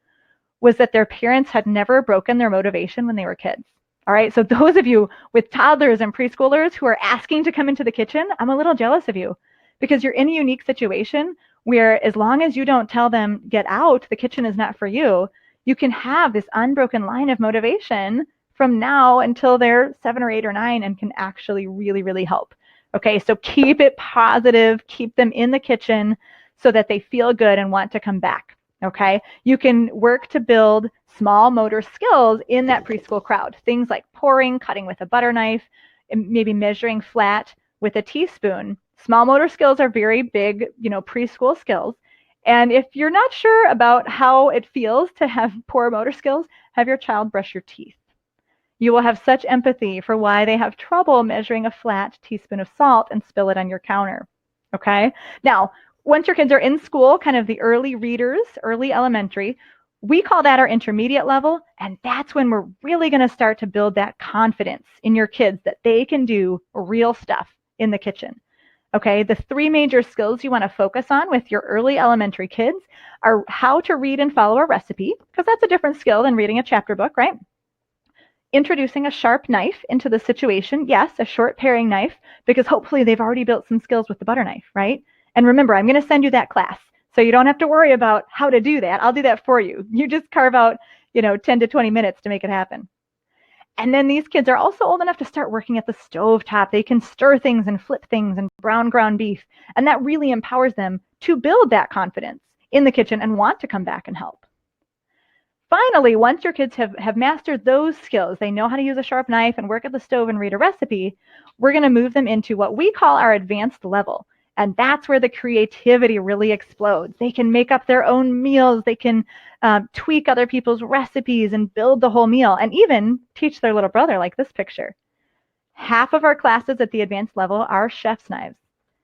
Speaker 1: was that their parents had never broken their motivation when they were kids. All right, so those of you with toddlers and preschoolers who are asking to come into the kitchen, I'm a little jealous of you, because you're in a unique situation where as long as you don't tell them, get out, the kitchen is not for you, you can have this unbroken line of motivation from now until they're 7 or 8 or 9 and can actually really, really help. Okay, so keep it positive, keep them in the kitchen so that they feel good and want to come back. Okay, you can work to build small motor skills in that preschool crowd. Things like pouring, cutting with a butter knife, and maybe measuring flat with a teaspoon. Small motor skills are very big, preschool skills. And if you're not sure about how it feels to have poor motor skills, have your child brush your teeth. You will have such empathy for why they have trouble measuring a flat teaspoon of salt and spill it on your counter. Okay? Now, once your kids are in school, kind of the early readers, early elementary, we call that our intermediate level, and that's when we're really going to start to build that confidence in your kids that they can do real stuff in the kitchen. Okay, the 3 major skills you want to focus on with your early elementary kids are how to read and follow a recipe, because that's a different skill than reading a chapter book, right? Introducing a sharp knife into the situation. Yes, a short paring knife, because hopefully they've already built some skills with the butter knife, right? And remember, I'm going to send you that class, so you don't have to worry about how to do that. I'll do that for you. You just carve out, 10 to 20 minutes to make it happen. And then these kids are also old enough to start working at the stovetop. They can stir things and flip things and brown ground beef. And that really empowers them to build that confidence in the kitchen and want to come back and help. Finally, once your kids have mastered those skills, they know how to use a sharp knife and work at the stove and read a recipe, we're going to move them into what we call our advanced level. And that's where the creativity really explodes. They can make up their own meals. They can tweak other people's recipes and build the whole meal, and even teach their little brother, like this picture. Half of our classes at the advanced level are chef's knives,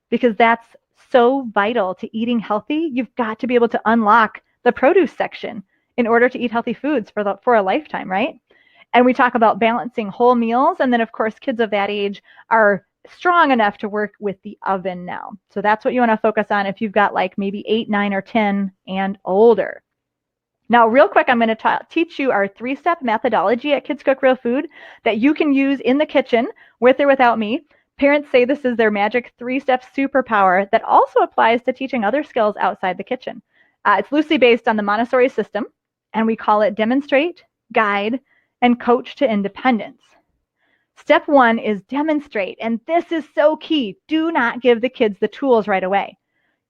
Speaker 1: because that's so vital to eating healthy. You've got to be able to unlock the produce section in order to eat healthy foods for a lifetime, right? And we talk about balancing whole meals. And then, of course, kids of that age are strong enough to work with the oven now. So that's what you want to focus on if you've got like maybe 8, 9, or 10 and older. Now, real quick, I'm going to teach you our 3-step methodology at Kids Cook Real Food that you can use in the kitchen with or without me. Parents say this is their magic 3-step superpower that also applies to teaching other skills outside the kitchen. It's loosely based on the Montessori system, and we call it demonstrate, guide, and coach to independence. Step 1 is demonstrate, and this is so key. Do not give the kids the tools right away.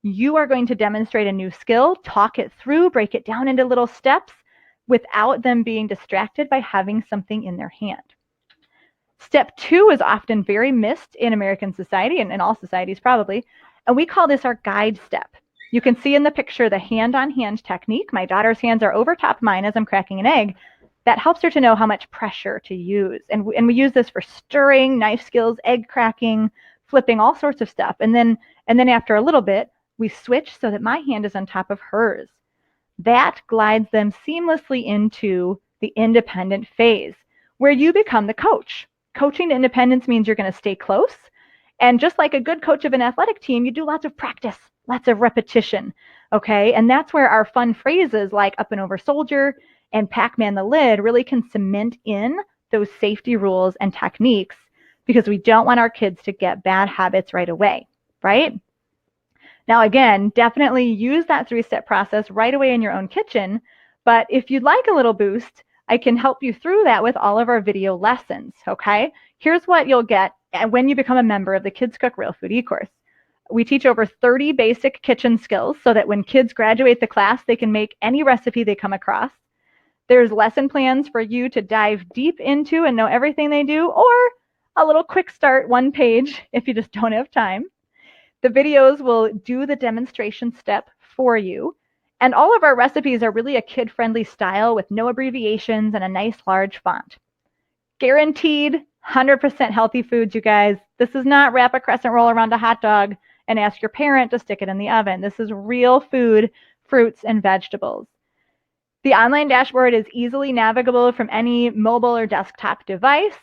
Speaker 1: You are going to demonstrate a new skill, talk it through, break it down into little steps without them being distracted by having something in their hand. Step 2 is often very missed in American society, and in all societies probably, and we call this our guide step. You can see in the picture the hand-on-hand technique. My daughter's hands are over top mine as I'm cracking an egg. That helps her to know how much pressure to use. And we use this for stirring, knife skills, egg cracking, flipping, all sorts of stuff. And then after a little bit, we switch so that my hand is on top of hers. That glides them seamlessly into the independent phase, where you become the coach. Coaching to independence means you're going to stay close. And just like a good coach of an athletic team, you do lots of practice, lots of repetition, okay? And that's where our fun phrases like up and over soldier and Pac-Man the lid really can cement in those safety rules and techniques, because we don't want our kids to get bad habits right away, right? Now, again, definitely use that 3-step process right away in your own kitchen. But if you'd like a little boost, I can help you through that with all of our video lessons, okay? Here's what you'll get when you become a member of the Kids Cook Real Food eCourse. We teach over 30 basic kitchen skills so that when kids graduate the class, they can make any recipe they come across. There's lesson plans for you to dive deep into and know everything they do, or a little quick start, one page, if you just don't have time. The videos will do the demonstration step for you. And all of our recipes are really a kid-friendly style with no abbreviations and a nice large font. Guaranteed 100% healthy foods, you guys. This is not wrap a crescent roll around a hot dog and ask your parent to stick it in the oven. This is real food, fruits, and vegetables. The online dashboard is easily navigable from any mobile or desktop device.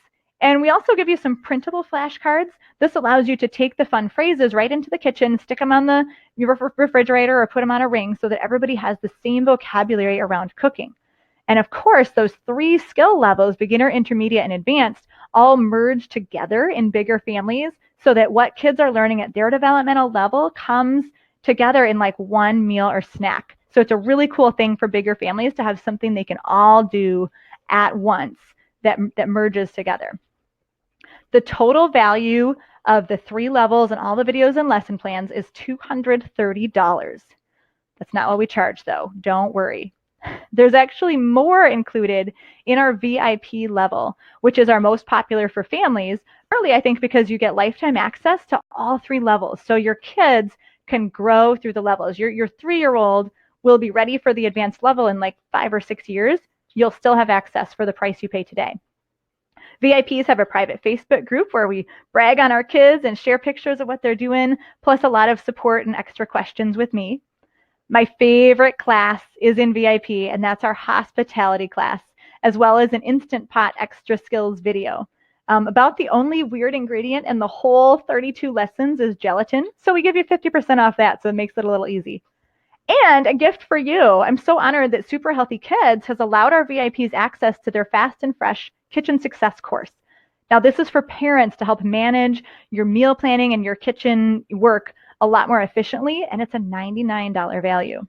Speaker 1: And we also give you some printable flashcards. This allows you to take the fun phrases right into the kitchen, stick them on your refrigerator, or put them on a ring so that everybody has the same vocabulary around cooking. And of course, those 3 skill levels, beginner, intermediate, and advanced, all merge together in bigger families so that what kids are learning at their developmental level comes together in like one meal or snack. So it's a really cool thing for bigger families to have something they can all do at once that merges together. The total value of the 3 levels and all the videos and lesson plans is $230. That's not what we charge, though. Don't worry. There's actually more included in our VIP level, which is our most popular for families, partly I think because you get lifetime access to all 3 levels. So your kids can grow through the levels. Your 3-year-old will be ready for the advanced level in like 5 or 6 years. You'll still have access for the price you pay today. VIPs have a private Facebook group where we brag on our kids and share pictures of what they're doing, plus a lot of support and extra questions with me. My favorite class is in VIP, and that's our hospitality class, as well as an Instant Pot extra skills video. About the only weird ingredient in the whole 32 lessons is gelatin, so we give you 50% off that, so it makes it a little easy. And a gift for you. I'm so honored that Super Healthy Kids has allowed our VIPs access to their Fast and Fresh Kitchen Success course. Now, this is for parents to help manage your meal planning and your kitchen work a lot more efficiently, and it's a $99 value.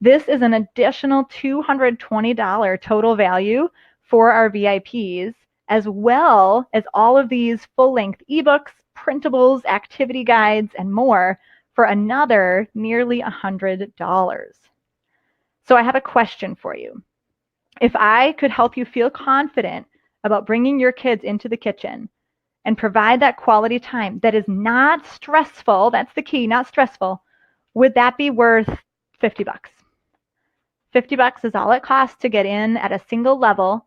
Speaker 1: This is an additional $220 total value for our VIPs, as well as all of these full-length ebooks, printables, activity guides, and more for another nearly $100. So I have a question for you. If I could help you feel confident about bringing your kids into the kitchen and provide that quality time that is not stressful, that's the key, not stressful, would that be worth $50? $50 is all it costs to get in at a single level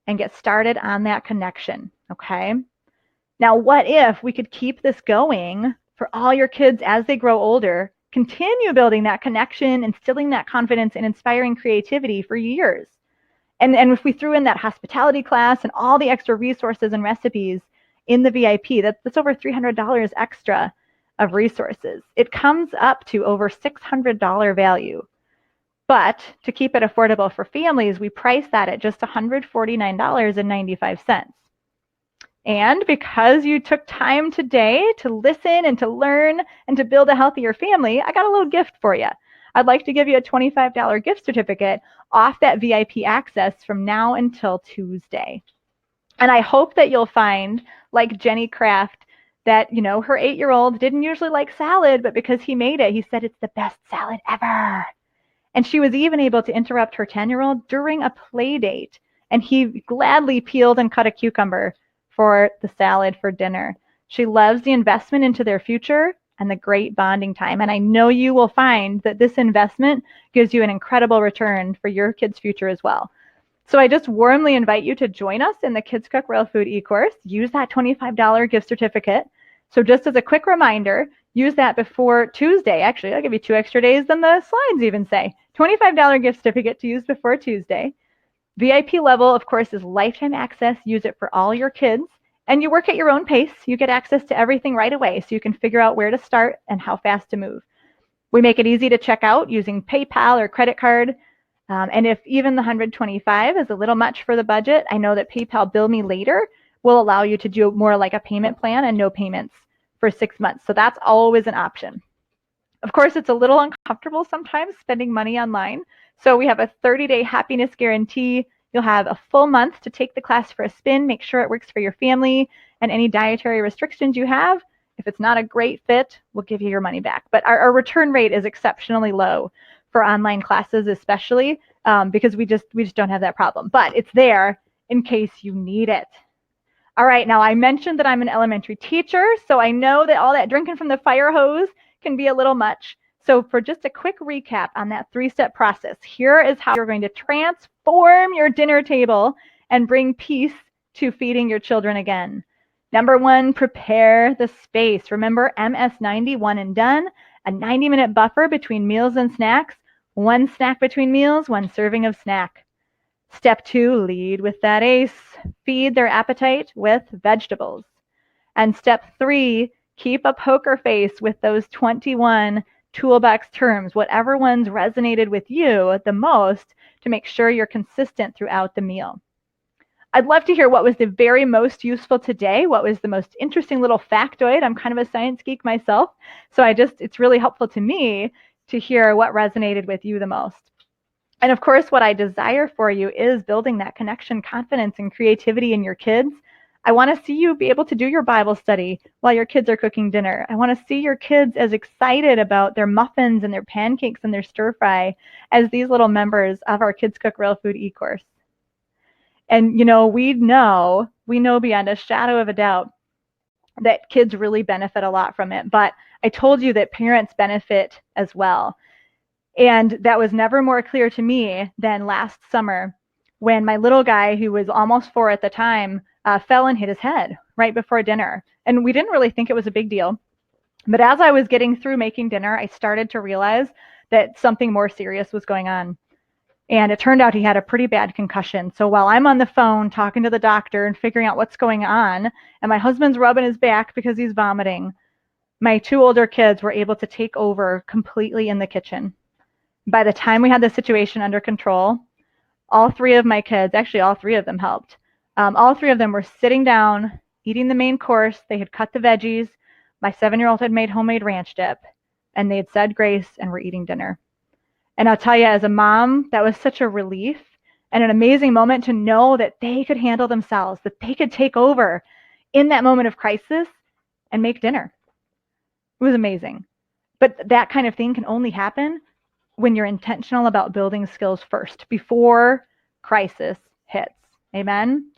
Speaker 1: and get started on that connection, okay? Now, what if we could keep this going for all your kids as they grow older, continue building that connection, instilling that confidence, and inspiring creativity for years? And if we threw in that hospitality class and all the extra resources and recipes in the VIP, that's over $300 extra of resources. It comes up to over $600 value. But to keep it affordable for families, we price that at just $149.95. And because you took time today to listen and to learn and to build a healthier family, I got a little gift for you. I'd like to give you a $25 gift certificate off that VIP access from now until Tuesday. And I hope that you'll find, like Jenny Kraft, that, you know, her 8-year-old didn't usually like salad, but because he made it, he said it's the best salad ever. And she was even able to interrupt her 10-year-old during a play date. And he gladly peeled and cut a cucumber for the salad for dinner. She loves the investment into their future and the great bonding time. And I know you will find that this investment gives you an incredible return for your kids' future as well. So I just warmly invite you to join us in the Kids Cook Real Food eCourse. Use that $25 gift certificate. So just as a quick reminder, use that before Tuesday. Actually, I'll give you 2 extra days than the slides even say. $25 gift certificate to use before Tuesday. VIP level, of course, is lifetime access. Use it for all your kids. And you work at your own pace. You get access to everything right away, so you can figure out where to start and how fast to move. We make it easy to check out using PayPal or credit card. And if even the $125 is a little much for the budget, I know that PayPal Bill Me Later will allow you to do more like a payment plan and no payments for 6 months. So that's always an option. Of course, it's a little uncomfortable sometimes spending money online. So we have a 30-day happiness guarantee. You'll have a full month to take the class for a spin, make sure it works for your family and any dietary restrictions you have. If it's not a great fit, we'll give you your money back. But our return rate is exceptionally low for online classes, especially because we just don't have that problem. But it's there in case you need it. All right, now I mentioned that I'm an elementary teacher, so I know that all that drinking from the fire hose can be a little much. So for just a quick recap on that 3-step process, here is how you're going to transform your dinner table and bring peace to feeding your children again. Number 1, prepare the space. Remember MS90, one and done, a 90-minute buffer between meals and snacks, 1 snack between meals, 1 serving of snack. Step 2, lead with that ACE. Feed their appetite with vegetables. And step 3, keep a poker face with those 21 toolbox terms, whatever ones resonated with you the most, to make sure you're consistent throughout the meal. I'd love to hear what was the very most useful today. What was the most interesting little factoid? I'm kind of a science geek myself, so it's really helpful to me to hear what resonated with you the most. And of course, what I desire for you is building that connection, confidence, and creativity in your kids. I want to see you be able to do your Bible study while your kids are cooking dinner. I want to see your kids as excited about their muffins and their pancakes and their stir fry as these little members of our Kids Cook Real Food eCourse. And we know beyond a shadow of a doubt that kids really benefit a lot from it. But I told you that parents benefit as well. And that was never more clear to me than last summer when my little guy, who was almost 4 at the time, fell and hit his head right before dinner. And we didn't really think it was a big deal. But as I was getting through making dinner, I started to realize that something more serious was going on. And it turned out he had a pretty bad concussion. So while I'm on the phone talking to the doctor and figuring out what's going on, and my husband's rubbing his back because he's vomiting, my 2 older kids were able to take over completely in the kitchen. By the time we had the situation under control, all 3 of my kids, actually all 3 of them helped. All 3 of them were sitting down, eating the main course. They had cut the veggies. My 7-year-old had made homemade ranch dip, and they had said grace and were eating dinner. And I'll tell you, as a mom, that was such a relief and an amazing moment to know that they could handle themselves, that they could take over in that moment of crisis and make dinner. It was amazing. But that kind of thing can only happen when you're intentional about building skills first, before crisis hits. Amen?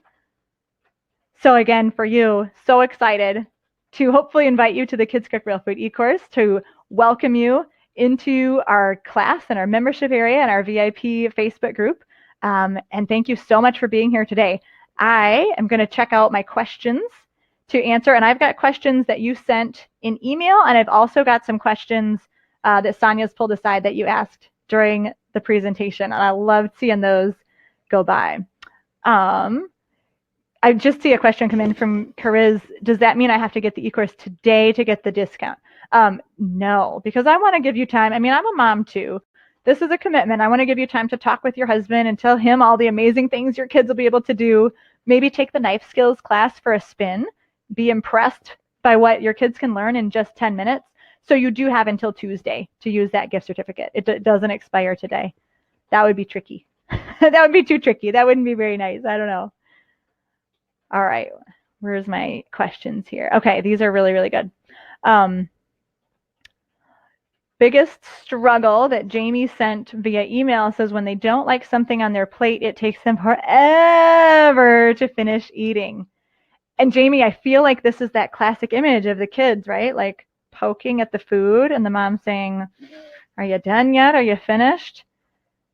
Speaker 1: So again, for you, so excited to hopefully invite you to the Kids Cook Real Food eCourse, to welcome you into our class and our membership area and our VIP Facebook group. And thank you so much for being here today. I am going to check out my questions to answer, and I've got questions that you sent in email, and I've also got some questions that Sonia's pulled aside that you asked during the presentation, and I loved seeing those go by. I just see a question come in from Kariz. Does that mean I have to get the eCourse today to get the discount? No, because I want to give you time. I mean, I'm a mom too. This is a commitment. I want to give you time to talk with your husband and tell him all the amazing things your kids will be able to do. Maybe take the knife skills class for a spin. Be impressed by what your kids can learn in just 10 minutes. So you do have until Tuesday to use that gift certificate. It doesn't expire today. That would be tricky. That would be too tricky. That wouldn't be very nice. I don't know. All right. Where's my questions here? Okay, these are really, really good. Biggest struggle that Jamie sent via email says when they don't like something on their plate, it takes them forever to finish eating. And Jamie, I feel like this is that classic image of the kids, right? Like poking at the food and the mom saying, are you done yet? Are you finished?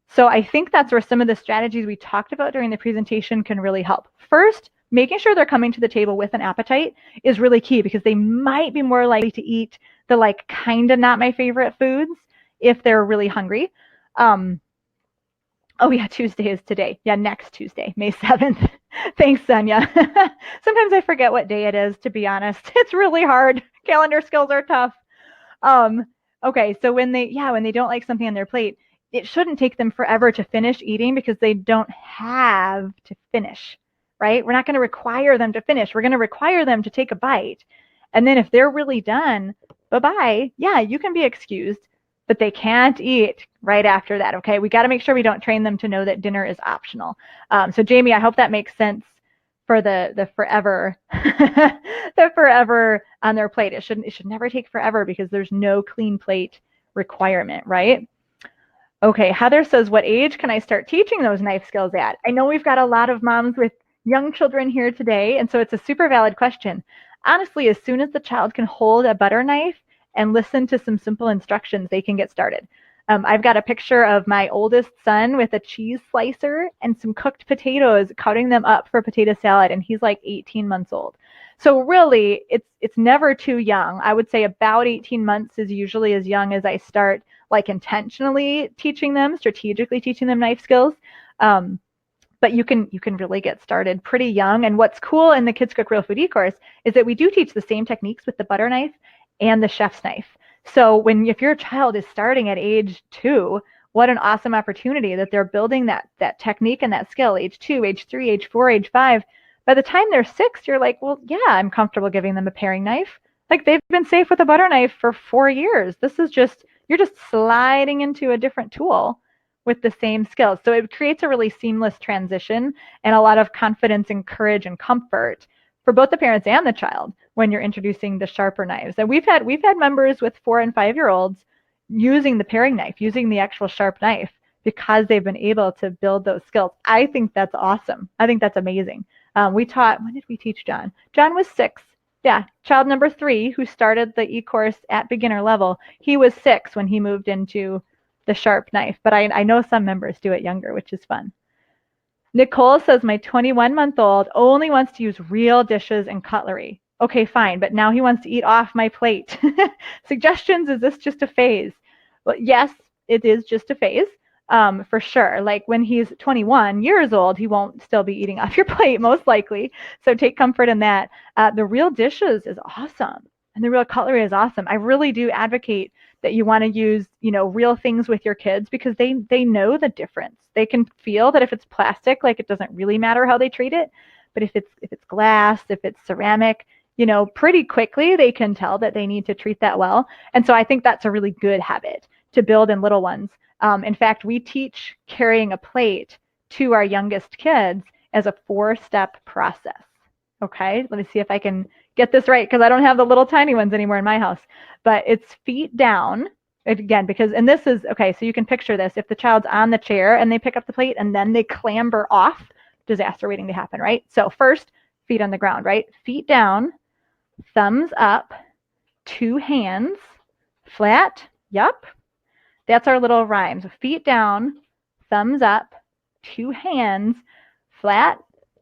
Speaker 1: So I think that's where some of the strategies we talked about during the presentation can really help. First, making sure they're coming to the table with an appetite is really key, because they might be more likely to eat the kind of not my favorite foods if they're really hungry. Oh yeah, Tuesday is today. Yeah, next Tuesday, May 7th. Thanks, Sonia. Sometimes I forget what day it is, to be honest. It's really hard. Calendar skills are tough. Okay, so when they don't like something on their plate, it shouldn't take them forever to finish eating, because they don't have to finish, right? We're not going to require them to finish. We're going to require them to take a bite. And then if they're really done, bye-bye. Yeah, you can be excused. but they can't eat right after that, okay? We got to make sure we don't train them to know that dinner is optional. So Jamie, I hope that makes sense for the forever, the forever on their plate. It should never take forever because there's no clean plate requirement, right? Okay, Heather says, what age can I start teaching those knife skills at? I know we've got a lot of moms with young children here today, and so it's a super valid question. Honestly, as soon as the child can hold a butter knife and listen to some simple instructions, they can get started. I've got a picture of my oldest son with a cheese slicer and some cooked potatoes, cutting them up for potato salad, and he's like 18 months old. So really, it's never too young. I would say about 18 months is usually as young as I start like intentionally teaching them, strategically teaching them knife skills. But you can really get started pretty young. And what's cool in the Kids Cook Real Food eCourse is that we do teach the same techniques with the butter knife and the chef's knife. So if your child is starting at age 2, what an awesome opportunity that they're building that technique and that skill, age 2, age 3, age 4, age 5. By the time they're 6, you're like, well, yeah, I'm comfortable giving them a paring knife. Like they've been safe with a butter knife for 4 years. You're just sliding into a different tool with the same skills. So it creates a really seamless transition and a lot of confidence and courage and comfort for both the parents and the child when you're introducing the sharper knives. And we've had members with 4 and 5-year-olds using the paring knife, using the actual sharp knife because they've been able to build those skills. I think that's awesome. I think that's amazing. When did we teach John? John was 6. Yeah, child number 3 who started the eCourse at beginner level, he was 6 when he moved into the sharp knife. But I know some members do it younger, which is fun. Nicole says, my 21-month-old only wants to use real dishes and cutlery. Okay, fine, but now he wants to eat off my plate. Suggestions, is this just a phase? Well, yes, it is just a phase. For sure. Like when he's 21 years old, he won't still be eating off your plate, most likely. So take comfort in that. The real dishes is awesome. And the real cutlery is awesome. I really do advocate that you want to use, real things with your kids because they know the difference. They can feel that if it's plastic, like it doesn't really matter how they treat it. But if it's glass, if it's ceramic, pretty quickly they can tell that they need to treat that well. And so I think that's a really good habit to build in little ones. In fact, we teach carrying a plate to our youngest kids as a 4-step process. Okay, let me see if I can get this right because I don't have the little tiny ones anymore in my house. But it's feet down, again, and this is, okay, so you can picture this. If the child's on the chair and they pick up the plate and then they clamber off, disaster waiting to happen, right? So first, feet on the ground, right? Feet down, thumbs up, 2 hands, flat, yup. That's our little rhyme. So feet down, thumbs up, 2 hands, flat,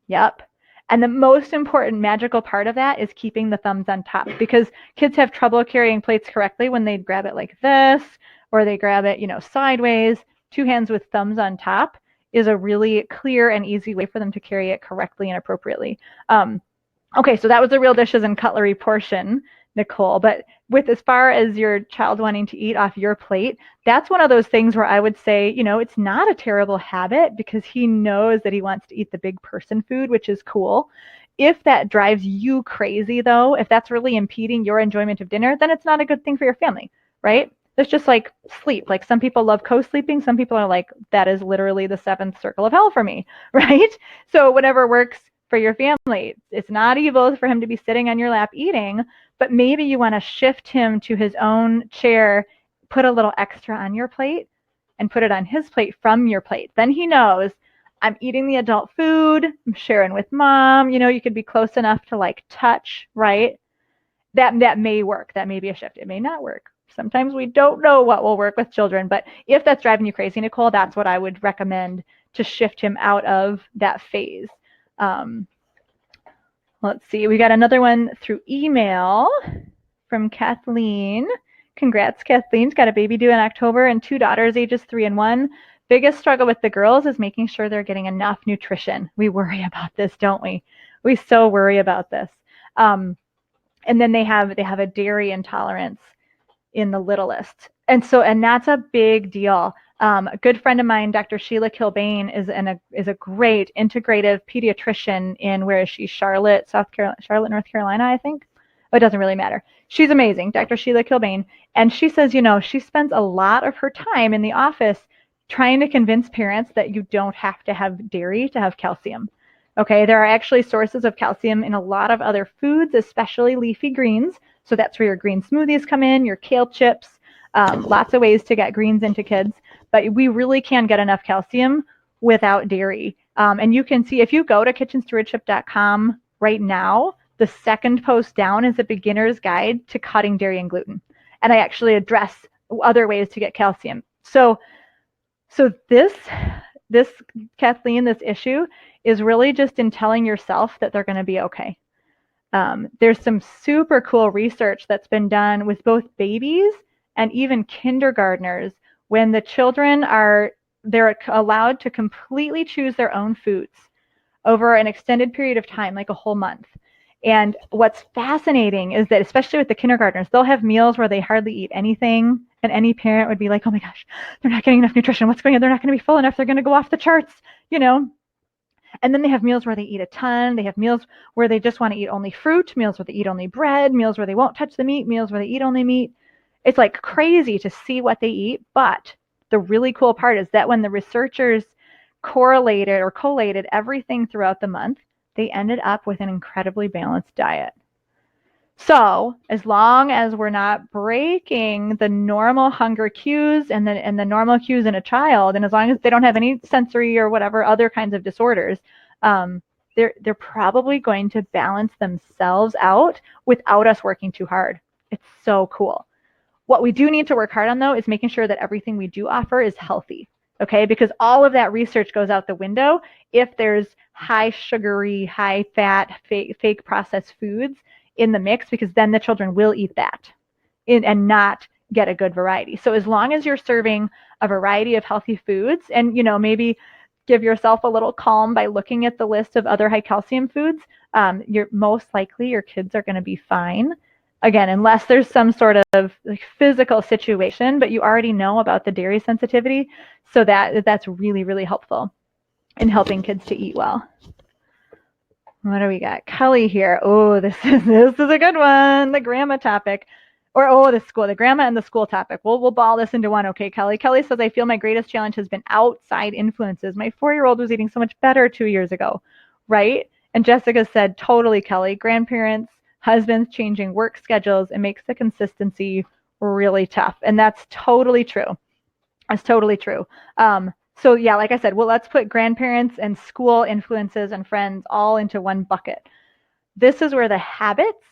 Speaker 1: yup. And the most important magical part of that is keeping the thumbs on top because kids have trouble carrying plates correctly when they grab it like this or they grab it, sideways. 2 hands with thumbs on top is a really clear and easy way for them to carry it correctly and appropriately. Okay, so that was the real dishes and cutlery portion, Nicole. But as far as your child wanting to eat off your plate, that's one of those things where I would say, it's not a terrible habit because he knows that he wants to eat the big person food, which is cool. If that drives you crazy, though, if that's really impeding your enjoyment of dinner, then it's not a good thing for your family, right? It's just like sleep. Like some people love co-sleeping. Some people are like, that is literally the 7th circle of hell for me, right? So whatever works for your family. It's not evil for him to be sitting on your lap eating, but maybe you want to shift him to his own chair, put a little extra on your plate and put it on his plate from your plate. Then he knows I'm eating the adult food, I'm sharing with mom. You could be close enough to like touch, right? That may work. That may be a shift. It may not work. Sometimes we don't know what will work with children, but if that's driving you crazy, Nicole, that's what I would recommend to shift him out of that phase. Let's see, we got another one through email from Kathleen. Congrats, Kathleen's got a baby due in October and 2 daughters, ages 3 and 1. Biggest struggle with the girls is making sure they're getting enough nutrition. We worry about this, don't we? We so worry about this. And then they have a dairy intolerance in the littlest. And that's a big deal. A good friend of mine, Dr. Sheila Kilbane, is a great integrative pediatrician in, where is she? Charlotte, North Carolina, I think. Oh, it doesn't really matter. She's amazing, Dr. Sheila Kilbane. And she says, she spends a lot of her time in the office trying to convince parents that you don't have to have dairy to have calcium. Okay, there are actually sources of calcium in a lot of other foods, especially leafy greens. So that's where your green smoothies come in, your kale chips, lots of ways to get greens into kids. But we really can get enough calcium without dairy. And you can see if you go to kitchenstewardship.com right now, the second post down is a beginner's guide to cutting dairy and gluten. And I actually address other ways to get calcium. So this, Kathleen, this issue is really just in telling yourself that they're going to be okay. There's some super cool research that's been done with both babies and even kindergartners when the children they're allowed to completely choose their own foods over an extended period of time, like a whole month. And what's fascinating is that, especially with the kindergartners, they'll have meals where they hardly eat anything. And any parent would be like, oh my gosh, they're not getting enough nutrition. What's going on? They're not going to be full enough. They're going to go off the charts, And then they have meals where they eat a ton. They have meals where they just want to eat only fruit, meals where they eat only bread, meals where they won't touch the meat, meals where they eat only meat. It's like crazy to see what they eat. But the really cool part is that when the researchers correlated or collated everything throughout the month, they ended up with an incredibly balanced diet. So as long as we're not breaking the normal hunger cues and the normal cues in a child, and as long as they don't have any sensory or whatever other kinds of disorders, they're probably going to balance themselves out without us working too hard. It's so cool. What we do need to work hard on, though, is making sure that everything we do offer is healthy. Okay, because all of that research goes out the window if there's high sugary, high fat, fake processed foods in the mix, because then the children will eat that and not get a good variety. So as long as you're serving a variety of healthy foods, and maybe give yourself a little calm by looking at the list of other high calcium foods, you're most likely your kids are going to be fine. Again, unless there's some sort of physical situation, but you already know about the dairy sensitivity, so that's really, really helpful in helping kids to eat well. What do we got? Kelly here. Oh, this is a good one. The grandma topic. The grandma and the school topic. We'll ball this into one. Okay, Kelly. Kelly says, I feel my greatest challenge has been outside influences. My 4-year-old was eating so much better 2 years ago, right? And Jessica said, totally, Kelly. Grandparents, husbands changing work schedules, it makes the consistency really tough. And that's totally true. That's totally true. So yeah, like I said, well, let's put grandparents and school influences and friends all into one bucket. This is where the habits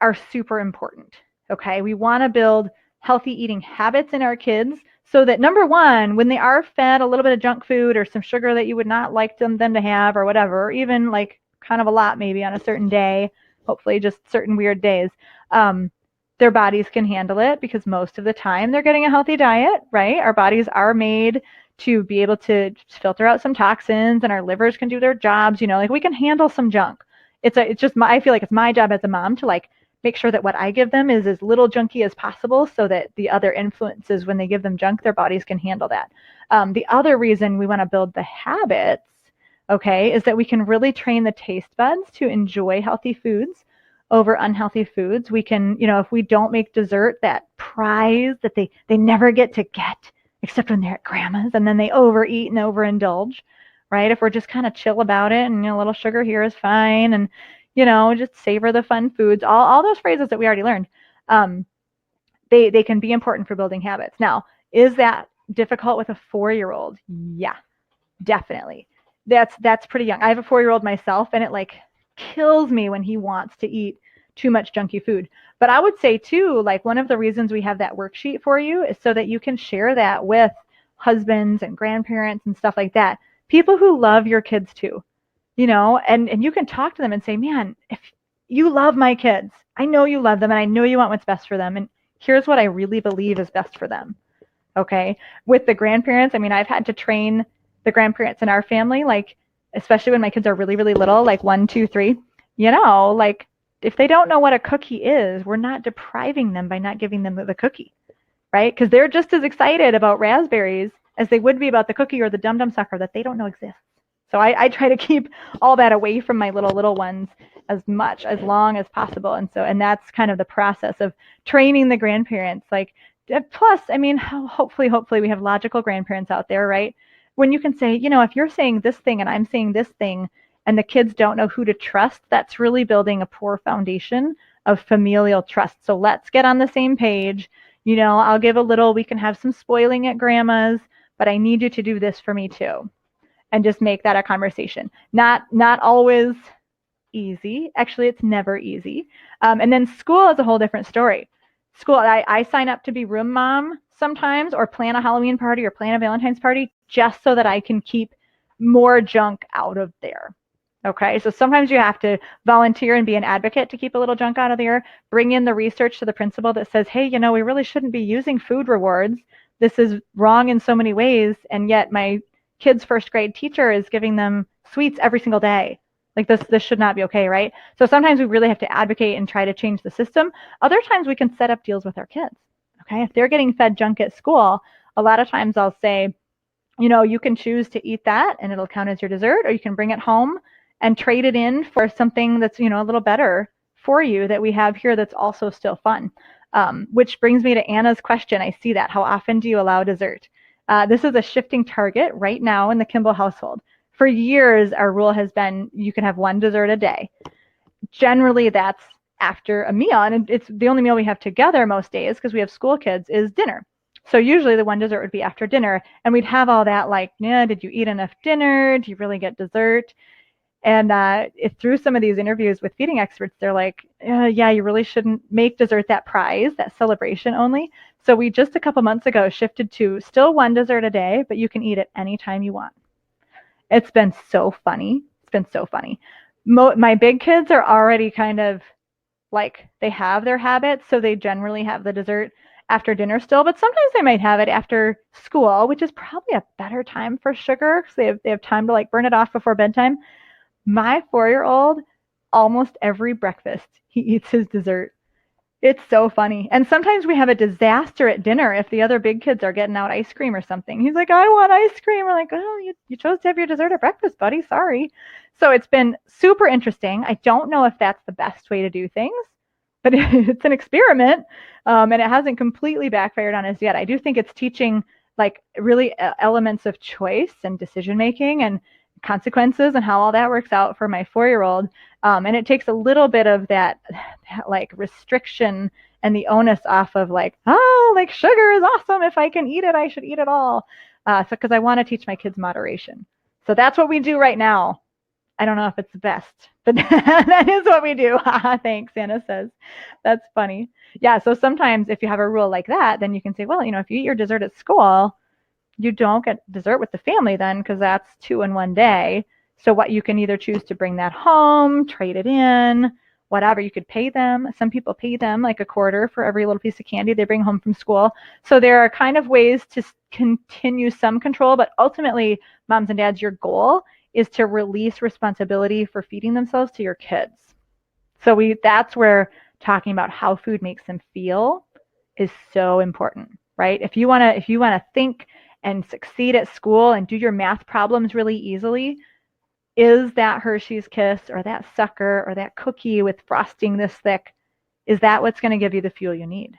Speaker 1: are super important. Okay, we want to build healthy eating habits in our kids so that, number one, when they are fed a little bit of junk food or some sugar that you would not like them to have or whatever, or even like kind of a lot maybe on a certain day, hopefully just certain weird days, their bodies can handle it, because most of the time they're getting a healthy diet, right? Our bodies are made to be able to filter out some toxins, and our livers can do their jobs, like we can handle some junk. I feel like it's my job as a mom to make sure that what I give them is as little junky as possible, so that the other influences, when they give them junk, their bodies can handle that. The other reason we want to build the habits, okay, is that we can really train the taste buds to enjoy healthy foods over unhealthy foods. We can, if we don't make dessert that prize that they never get to get, except when they're at grandma's, and then they overeat and overindulge, right? If we're just kind of chill about it, and a little sugar here is fine, and just savor the fun foods, all those phrases that we already learned, they can be important for building habits. Now, is that difficult with a 4-year-old? Yeah, definitely. That's pretty young. I have a 4-year-old myself, and it kills me when he wants to eat too much junky food. But I would say too, one of the reasons we have that worksheet for you is so that you can share that with husbands and grandparents and stuff like that. People who love your kids too, and you can talk to them and say, man, if you love my kids, I know you love them, and I know you want what's best for them. And here's what I really believe is best for them. Okay. With the grandparents, I've had to train the grandparents in our family, especially when my kids are really, really little, 1, 2, 3, if they don't know what a cookie is, we're not depriving them by not giving them the cookie, right? Because they're just as excited about raspberries as they would be about the cookie or the dum-dum sucker that they don't know exists. So I try to keep all that away from my little ones as long as possible. And that's kind of the process of training the grandparents. Like, plus, I mean, hopefully we have logical grandparents out there, right? When you can say, if you're saying this thing and I'm saying this thing, and the kids don't know who to trust, that's really building a poor foundation of familial trust. So let's get on the same page. I'll give we can have some spoiling at grandma's, but I need you to do this for me too. And just make that a conversation. Not always easy. Actually, it's never easy. And then school is a whole different story. School, I sign up to be room mom sometimes, or plan a Halloween party or plan a Valentine's party just so that I can keep more junk out of there. Okay, so sometimes you have to volunteer and be an advocate to keep a little junk out of there. Bring in the research to the principal that says, hey, we really shouldn't be using food rewards. This is wrong in so many ways. And yet my kid's first grade teacher is giving them sweets every single day. Like this should not be okay, right? So sometimes we really have to advocate and try to change the system. Other times we can set up deals with our kids. Okay, if they're getting fed junk at school, a lot of times I'll say, you can choose to eat that and it'll count as your dessert, or you can bring it home and trade it in for something that's, a little better for you that we have here that's also still fun. Which brings me to Anna's question. I see that. How often do you allow dessert? This is a shifting target right now in the Kimball household. For years, our rule has been you can have one dessert a day. Generally, that's after a meal, and it's the only meal we have together most days because we have school kids is dinner. So usually the one dessert would be after dinner, and we'd have all that like, did you eat enough dinner? Do you really get dessert? And through some of these interviews with feeding experts, they're like, yeah, you really shouldn't make dessert that prize, that celebration only. So we just a couple months ago shifted to still one dessert a day, but you can eat it anytime you want. It's been so funny. My big kids are already kind of like, they have their habits, so they generally have the dessert after dinner still, but sometimes they might have it after school, which is probably a better time for sugar because they have time to like burn it off before bedtime. My 4-year-old, almost every breakfast, he eats his dessert. It's so funny. And sometimes we have a disaster at dinner if the other big kids are getting out ice cream or something. He's like, I want ice cream. We're like, oh, you chose to have your dessert at breakfast, buddy. Sorry. So it's been super interesting. I don't know if that's the best way to do things, but it's an experiment, and it hasn't completely backfired on us yet. I do think it's teaching like really elements of choice and decision making and consequences and how all that works out for my 4-year-old. And it takes a little bit of that like restriction and the onus off of like, like sugar is awesome. If I can eat it, I should eat it all. So because I want to teach my kids moderation. So that's what we do right now. I don't know if it's the best, but that is what we do. Thanks, Anna says. That's funny. Yeah, so sometimes if you have a rule like that, then you can say, well, if you eat your dessert at school, you don't get dessert with the family then because that's 2 in one day. So what you can either choose to bring that home, trade it in, whatever. You could pay them. Some people pay them like $0.25 for every little piece of candy they bring home from school. So there are kind of ways to continue some control, but ultimately, moms and dads, your goal is to release responsibility for feeding themselves to your kids. So that's where talking about how food makes them feel is so important, right? If you want to think and succeed at school and do your math problems really easily, is that Hershey's Kiss or that sucker or that cookie with frosting this thick, is that what's going to give you the fuel you need,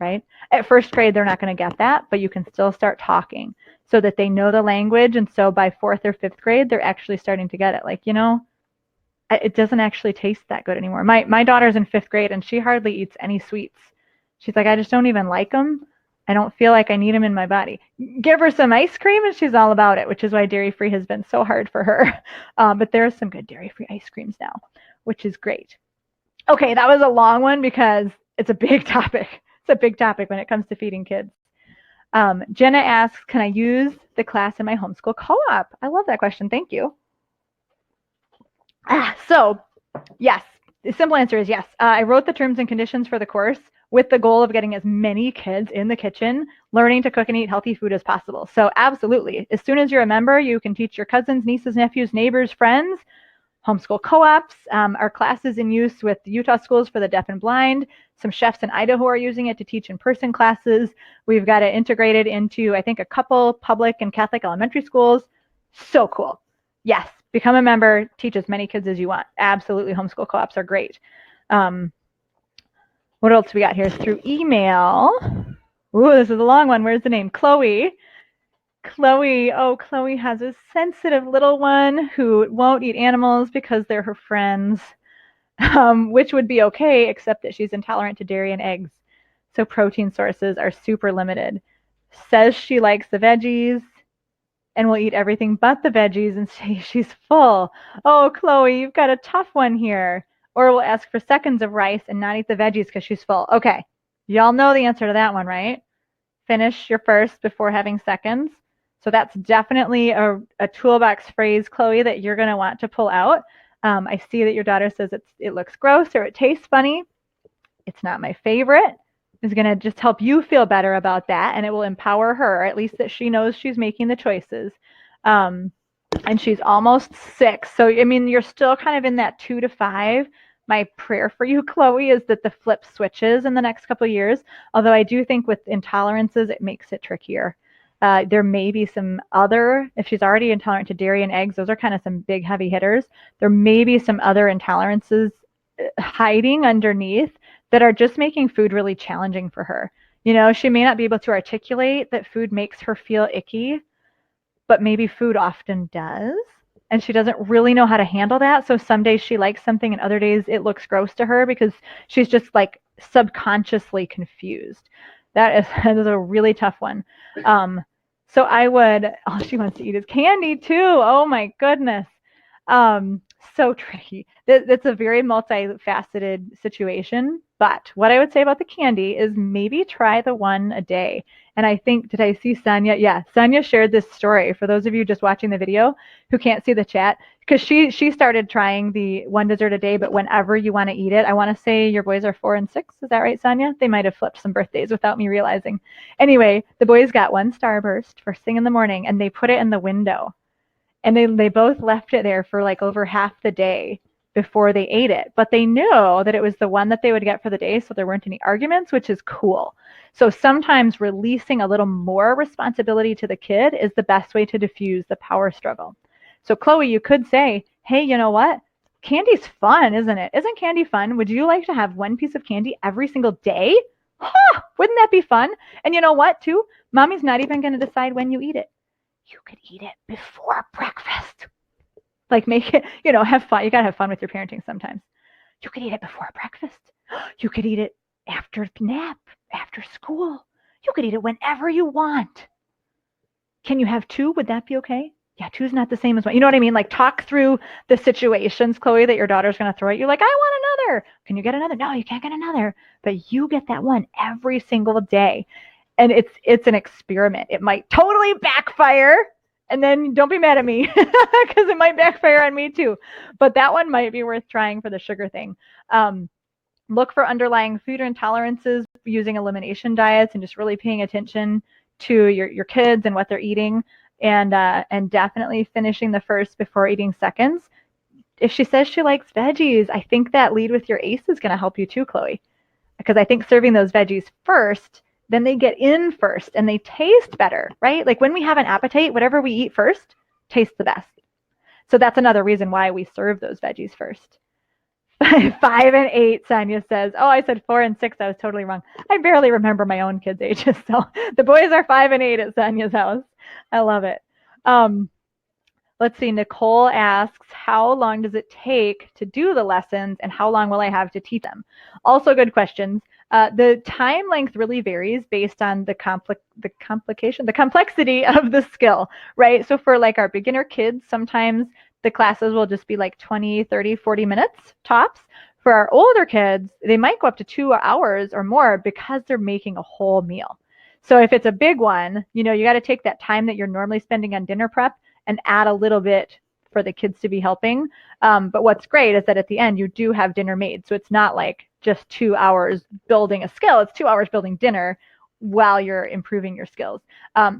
Speaker 1: right? At first grade, they're not going to get that, but you can still start talking so that they know the language. And so by 4th or 5th grade, they're actually starting to get it. Like, it doesn't actually taste that good anymore. My daughter's in 5th grade and she hardly eats any sweets. She's like, I just don't even like them. I don't feel like I need them in my body. Give her some ice cream and she's all about it, which is why dairy-free has been so hard for her. But there's some good dairy-free ice creams now, which is great. Okay, that was a long one because it's a big topic. It's a big topic when it comes to feeding kids. Jenna asks, can I use the class in my homeschool co-op? I love that question. Thank you. So, yes. The simple answer is yes. I wrote the terms and conditions for the course with the goal of getting as many kids in the kitchen learning to cook and eat healthy food as possible. So absolutely. As soon as you're a member, you can teach your cousins, nieces, nephews, neighbors, friends, homeschool co-ops. Our class is in use with the Utah Schools for the Deaf and Blind. Some chefs in Idaho are using it to teach in-person classes. We've got it integrated into, I think, a couple public and Catholic elementary schools. So cool. Yes, become a member, teach as many kids as you want. Absolutely, homeschool co-ops are great. What else we got here? Through email. Ooh, this is a long one. Where's the name? Chloe. Chloe has a sensitive little one who won't eat animals because they're her friends, which would be okay, except that she's intolerant to dairy and eggs. So protein sources are super limited. Says she likes the veggies and will eat everything but the veggies and say she's full. Oh, Chloe, you've got a tough one here. Or will ask for seconds of rice and not eat the veggies because she's full. Okay, y'all know the answer to that one, right? Finish your first before having seconds. So that's definitely a toolbox phrase, Chloe, that you're going to want to pull out. I see that your daughter says it looks gross or it tastes funny. It's not my favorite. It's going to just help you feel better about that, and it will empower her, at least that she knows she's making the choices. And she's almost 6. So, I mean, you're still kind of in that 2 to 5. My prayer for you, Chloe, is that the flip switches in the next couple of years. Although I do think with intolerances, it makes it trickier. There may be some other, if she's already intolerant to dairy and eggs, those are kind of some big heavy hitters. There may be some other intolerances hiding underneath that are just making food really challenging for her. You know, she may not be able to articulate that food makes her feel icky, but maybe food often does. And she doesn't really know how to handle that. So some days she likes something and other days it looks gross to her because she's just like subconsciously confused. That is a really tough one. So I would, all she wants to eat is candy too. Oh my goodness. So tricky. That's a very multifaceted situation. But what I would say about the candy is maybe try the one a day. And I think, did I see Sonia? Yeah, Sonia shared this story for those of you just watching the video who can't see the chat, because she started trying the one dessert a day, but whenever you want to eat it. I want to say your boys are 4 and 6. Is that right, Sonia? They might have flipped some birthdays without me realizing. Anyway, the boys got one Starburst first thing in the morning, and they put it in the window. And they both left it there for like over half the day before they ate it. But they knew that it was the one that they would get for the day, so there weren't any arguments, which is cool. So sometimes releasing a little more responsibility to the kid is the best way to diffuse the power struggle. So Chloe, you could say, hey, you know what? Candy's fun, isn't it? Isn't candy fun? Would you like to have one piece of candy every single day? Huh, wouldn't that be fun? And you know what, too? Mommy's not even going to decide when you eat it. You could eat it before breakfast. Like make it, have fun. You got to have fun with your parenting sometimes. You could eat it before breakfast. You could eat it after nap, after school. You could eat it whenever you want. Can you have 2? Would that be okay? Yeah, 2 is not the same as 1. You know what I mean? Like talk through the situations, Chloe, that your daughter's going to throw at you. Like, I want another. Can you get another? No, you can't get another. But you get that one every single day. And it's an experiment. It might totally backfire. And then don't be mad at me because it might backfire on me too. But that one might be worth trying for the sugar thing. Look for underlying food intolerances using elimination diets and just really paying attention to your kids and what they're eating, and definitely finishing the first before eating seconds. If she says she likes veggies, I think that lead with your ACE is going to help you too, Chloe, because I think serving those veggies first, then they get in first and they taste better, right? Like when we have an appetite, whatever we eat first tastes the best. So that's another reason why we serve those veggies first. 5 and 8, Sonia says. Oh, I said 4 and 6. I was totally wrong. I barely remember my own kids' ages. So the boys are 5 and 8 at Sonia's house. I love it. Let's see. Nicole asks, how long does it take to do the lessons and how long will I have to teach them? Also good questions. The time length really varies based on the complexity of the skill, right? So for like our beginner kids, sometimes the classes will just be like 20, 30, 40 minutes tops. For our older kids, they might go up to 2 hours or more because they're making a whole meal. So if it's a big one, you got to take that time that you're normally spending on dinner prep and add a little bit for the kids to be helping. But what's great is that at the end, you do have dinner made. So it's not like just 2 hours building a skill. It's 2 hours building dinner while you're improving your skills.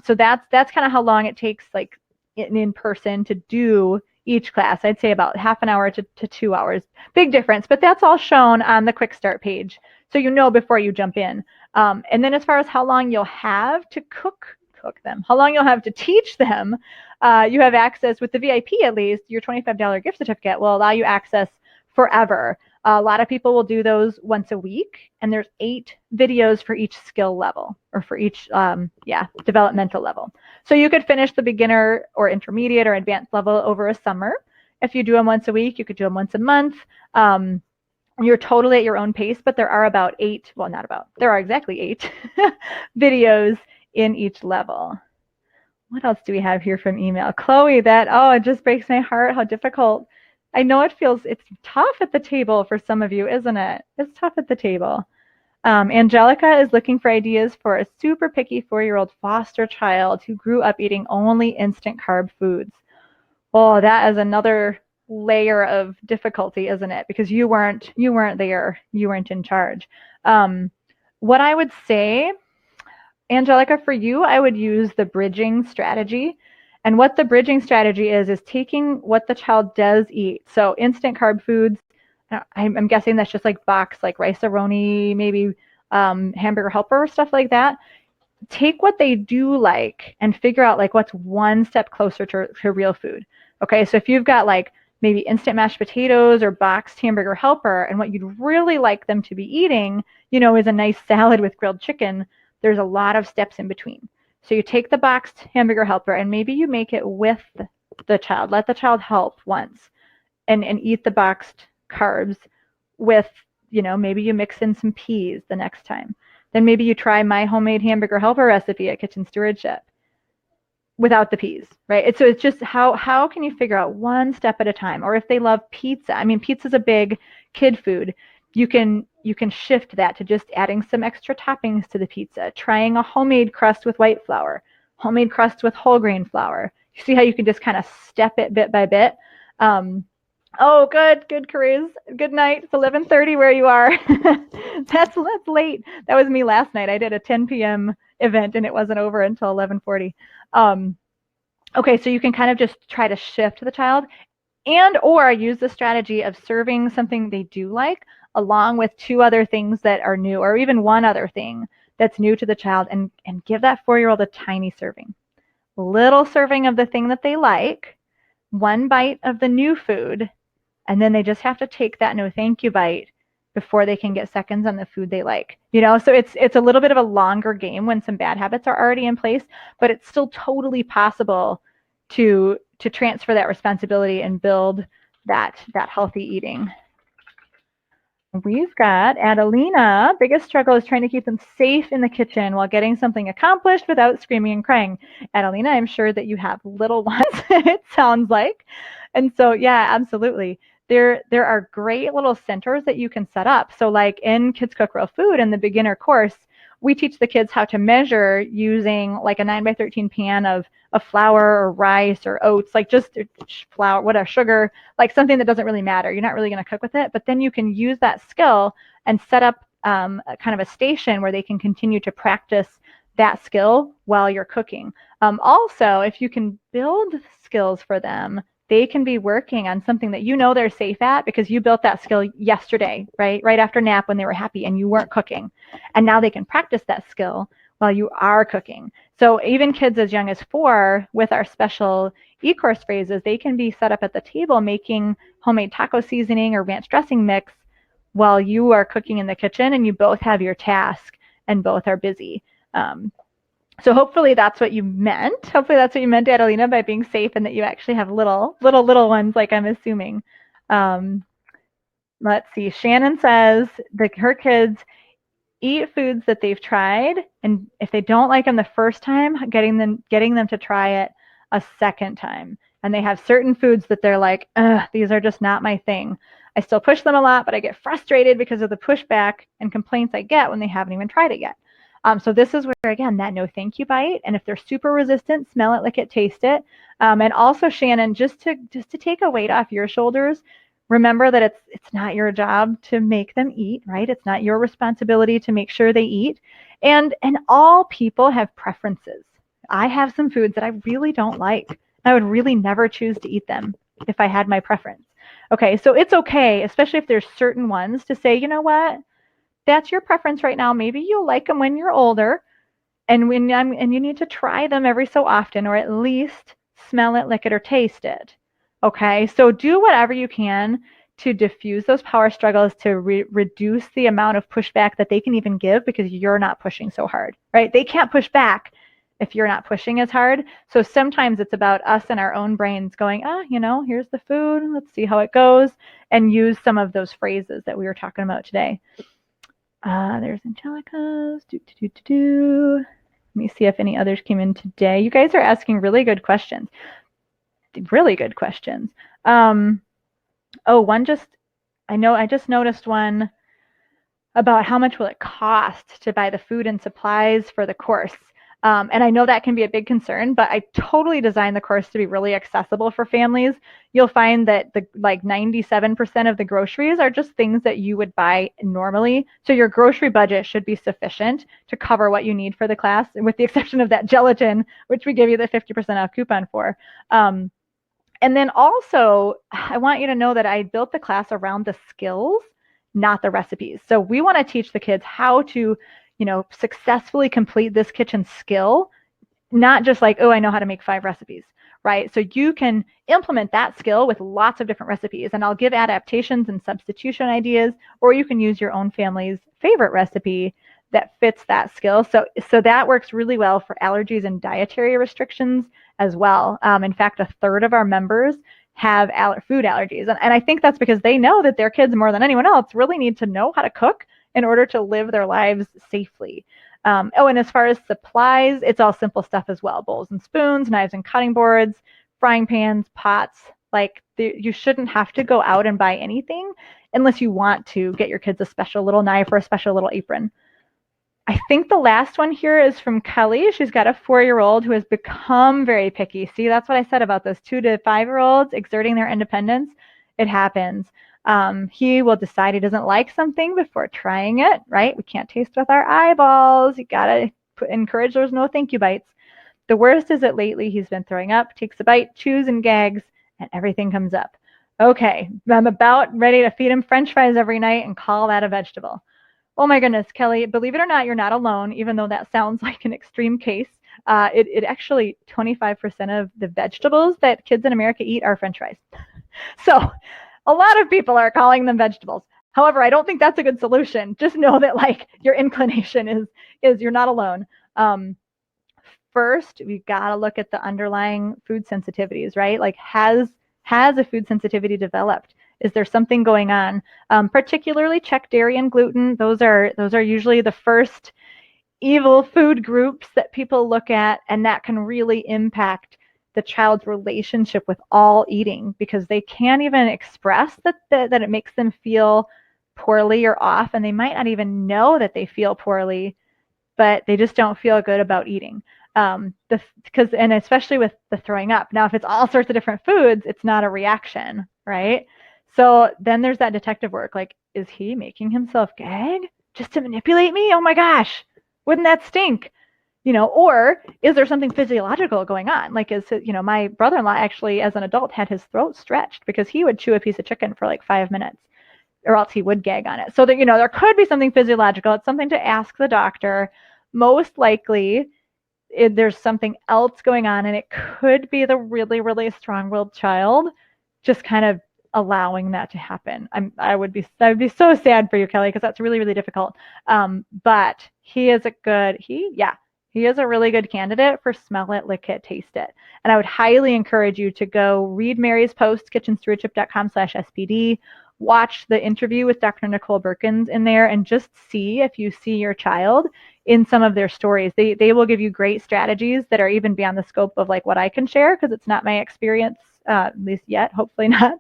Speaker 1: So that's kind of how long it takes, like in person, to do each class. I'd say about half an hour to 2 hours. Big difference, but that's all shown on the quick start page. So before you jump in. And then as far as how long you'll have to cook cook them. How long you'll have to teach them, you have access with the VIP, at least, your $25 gift certificate will allow you access forever. A lot of people will do those once a week, and there's 8 videos for each skill level, or for each developmental level. So you could finish the beginner or intermediate or advanced level over a summer. If you do them once a week, you could do them once a month. You're totally at your own pace, but there are about 8, well, not about, there are exactly 8 videos in each level. What else do we have here from email? Chloe, it just breaks my heart how difficult. I know it's tough at the table for some of you, isn't it? It's tough at the table. Angelica is looking for ideas for a super picky 4-year-old foster child who grew up eating only instant carb foods. Oh, that is another layer of difficulty, isn't it? Because you weren't there, you weren't in charge. What I would say, Angelica, for you, I would use the bridging strategy. And what the bridging strategy is taking what the child does eat. So instant carb foods, I'm guessing that's just like box, like Rice-A-Roni, maybe Hamburger Helper, stuff like that. Take what they do like and figure out like what's one step closer to real food. Okay, so if you've got like maybe instant mashed potatoes or boxed Hamburger Helper, and what you'd really like them to be eating, is a nice salad with grilled chicken, there's a lot of steps in between. So you take the boxed Hamburger Helper and maybe you make it with the child. Let the child help once and eat the boxed carbs with, maybe you mix in some peas the next time. Then maybe you try my homemade Hamburger Helper recipe at Kitchen Stewardship without the peas, right? So it's just how can you figure out one step at a time? Or if they love pizza, pizza's a big kid food. You can shift that to just adding some extra toppings to the pizza, trying a homemade crust with white flour, homemade crust with whole grain flour. You see how you can just kind of step it bit by bit. Oh, good, Cariz. Good night. It's 11:30 where you are. That's late. That was me last night. I did a 10 p.m. event and it wasn't over until 11:40. Okay, so you can kind of just try to shift the child, or use the strategy of serving something they do like along with 2 other things that are new, or even 1 other thing that's new to the child, and give that 4-year-old a tiny serving. Little serving of the thing that they like, 1 bite of the new food, and then they just have to take that no thank you bite before they can get seconds on the food they like. So it's a little bit of a longer game when some bad habits are already in place, but it's still totally possible to transfer that responsibility and build that healthy eating. We've got Adelina. Biggest struggle is trying to keep them safe in the kitchen while getting something accomplished without screaming and crying. Adelina, I'm sure that you have little ones, it sounds like. And so, yeah, absolutely. There are great little centers that you can set up. So like in Kids Cook Real Food in the beginner course, we teach the kids how to measure using like a 9x13 pan of flour or rice or oats, like just flour, whatever, sugar, like something that doesn't really matter. You're not really going to cook with it, but then you can use that skill and set up kind of a station where they can continue to practice that skill while you're cooking. Also, if you can build skills for them, they can be working on something that they're safe at because you built that skill yesterday, right after nap when they were happy and you weren't cooking. And now they can practice that skill while you are cooking. So even kids as young as 4 with our special eCourse phrases, they can be set up at the table making homemade taco seasoning or ranch dressing mix while you are cooking in the kitchen, and you both have your task and both are busy. So hopefully that's what you meant. Hopefully that's what you meant, Adelina, by being safe, and that you actually have little ones, like I'm assuming. Let's see. Shannon says that her kids eat foods that they've tried, and if they don't like them the first time, getting them to try it a second time. And they have certain foods that they're like, these are just not my thing. I still push them a lot, but I get frustrated because of the pushback and complaints I get when they haven't even tried it yet. So this is where, again, that no thank you bite. And if they're super resistant, smell it, lick it, taste it. And also, Shannon, just to take a weight off your shoulders, remember that it's not your job to make them eat, right? It's not your responsibility to make sure they eat. And all people have preferences. I have some foods that I really don't like. I would really never choose to eat them if I had my preference. Okay, so it's okay, especially if there's certain ones, to say, you know what? That's your preference right now. Maybe you'll like them when you're older, And you need to try them every so often, or at least smell it, lick it, or taste it. Okay, so do whatever you can to diffuse those power struggles, to reduce the amount of pushback that they can even give, because you're not pushing so hard, right? They can't push back if you're not pushing as hard. So sometimes it's about us and our own brains going, here's the food, let's see how it goes, and use some of those phrases that we were talking about today. There's Angelica's. Let me see if any others came in today. You guys are asking really good questions. Really good questions. I just noticed one about how much will it cost to buy the food and supplies for the course. And I know that can be a big concern, but I totally designed the course to be really accessible for families. You'll find that 97% of the groceries are just things that you would buy normally. So your grocery budget should be sufficient to cover what you need for the class, with the exception of that gelatin, which we give you the 50% off coupon for. And then also, I want you to know that I built the class around the skills, not the recipes. So we want to teach the kids how to, successfully complete this kitchen skill, not just like, I know how to make 5 recipes, right? So you can implement that skill with lots of different recipes, and I'll give adaptations and substitution ideas, or you can use your own family's favorite recipe that fits that skill. So that works really well for allergies and dietary restrictions as well. In fact, 1/3 of our members have food allergies. And I think that's because they know that their kids, more than anyone else, really need to know how to cook in order to live their lives safely. And as far as supplies, it's all simple stuff as well. Bowls and spoons, knives and cutting boards, frying pans, pots. You shouldn't have to go out and buy anything unless you want to get your kids a special little knife or a special little apron. I think the last one here is from Kelly. She's got a 4-year-old who has become very picky. See, that's what I said about those 2 to 5-year-olds exerting their independence. It happens. He will decide he doesn't like something before trying it, right? We can't taste with our eyeballs. You gotta encourage those no thank you bites. The worst is that lately he's been throwing up, takes a bite, chews and gags, and everything comes up. Okay, I'm about ready to feed him French fries every night and call that a vegetable. Oh my goodness, Kelly, believe it or not, you're not alone, even though that sounds like an extreme case. It actually, 25% of the vegetables that kids in America eat are French fries. So a lot of people are calling them vegetables. However, I don't think that's a good solution. Just know that your inclination is you're not alone. First, we've got to look at the underlying food sensitivities, right? Has a food sensitivity developed? Is there something going on? Particularly check dairy and gluten. Those are usually the first evil food groups that people look at, and that can really impact the child's relationship with all eating, because they can't even express that it makes them feel poorly or off, and they might not even know that they feel poorly, but they just don't feel good about eating. And especially with the throwing up. Now, if it's all sorts of different foods, it's not a reaction, right? So then there's that detective work. Is he making himself gag just to manipulate me? Oh my gosh, wouldn't that stink? Or is there something physiological going on? My brother-in-law actually, as an adult, had his throat stretched because he would chew a piece of chicken for 5 minutes, or else he would gag on it. So that, there could be something physiological. It's something to ask the doctor. Most likely, there's something else going on, and it could be the really, really strong-willed child just kind of allowing that to happen. I would be so sad for you, Kelly, because that's really, really difficult. But he is a really good candidate for smell it, lick it, taste it. And I would highly encourage you to go read Mary's post, kitchenstewardship.com/SPD, watch the interview with Dr. Nicole Birkins in there, and just see if you see your child in some of their stories. They will give you great strategies that are even beyond the scope of what I can share, because it's not my experience, at least yet, hopefully not.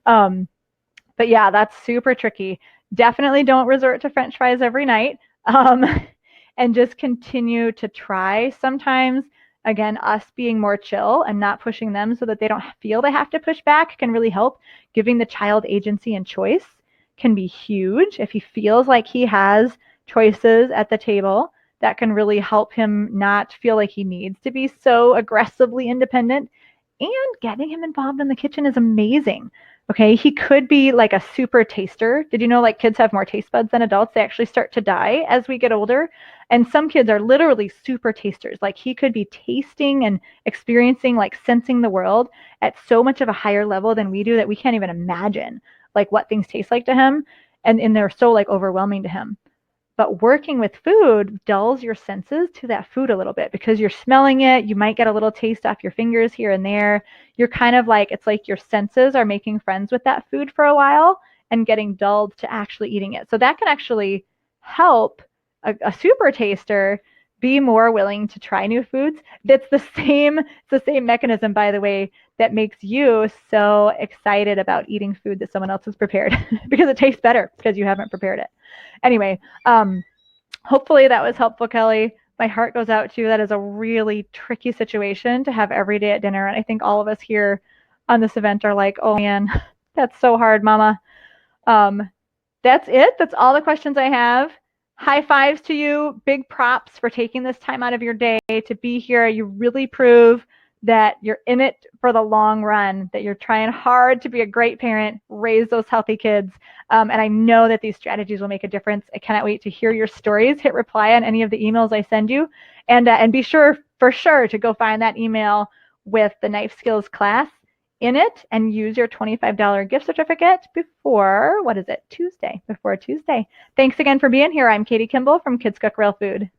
Speaker 1: But yeah, that's super tricky. Definitely don't resort to French fries every night. And just continue to try. Sometimes, again, us being more chill and not pushing them so that they don't feel they have to push back can really help. Giving the child agency and choice can be huge. If he feels like he has choices at the table, that can really help him not feel like he needs to be so aggressively independent. And getting him involved in the kitchen is amazing, Okay, he could be like a super taster. Did you know like kids have more taste buds than adults? They actually start to die as we get older. And some kids are literally super tasters. Like he could be tasting and experiencing, like sensing the world at so much of a higher level than we do that we can't even imagine like what things taste like to him. And they're so like overwhelming to him. But working with food dulls your senses to that food a little bit because you're smelling it. You might get a little taste off your fingers here and there. You're kind of like, it's like your senses are making friends with that food for a while and getting dulled to actually eating it. So that can actually help a super taster be more willing to try new foods. It's the same mechanism, by the way, that makes you so excited about eating food that someone else has prepared because it tastes better because you haven't prepared it. Anyway, hopefully that was helpful, Kelly. My heart goes out to you. That is a really tricky situation to have every day at dinner. And I think all of us here on this event are like, oh man, that's so hard, mama. That's it. That's all the questions I have. High fives to you. Big props for taking this time out of your day to be here. You really prove that you're in it for the long run, that you're trying hard to be a great parent, raise those healthy kids. And I know that these strategies will make a difference. I cannot wait to hear your stories. Hit reply on any of the emails I send you. And be sure, for sure, to go find that email with the knife skills class in it and use your $25 gift certificate before, Tuesday. Thanks again for being here. I'm Katie Kimball from Kids Cook Real Food.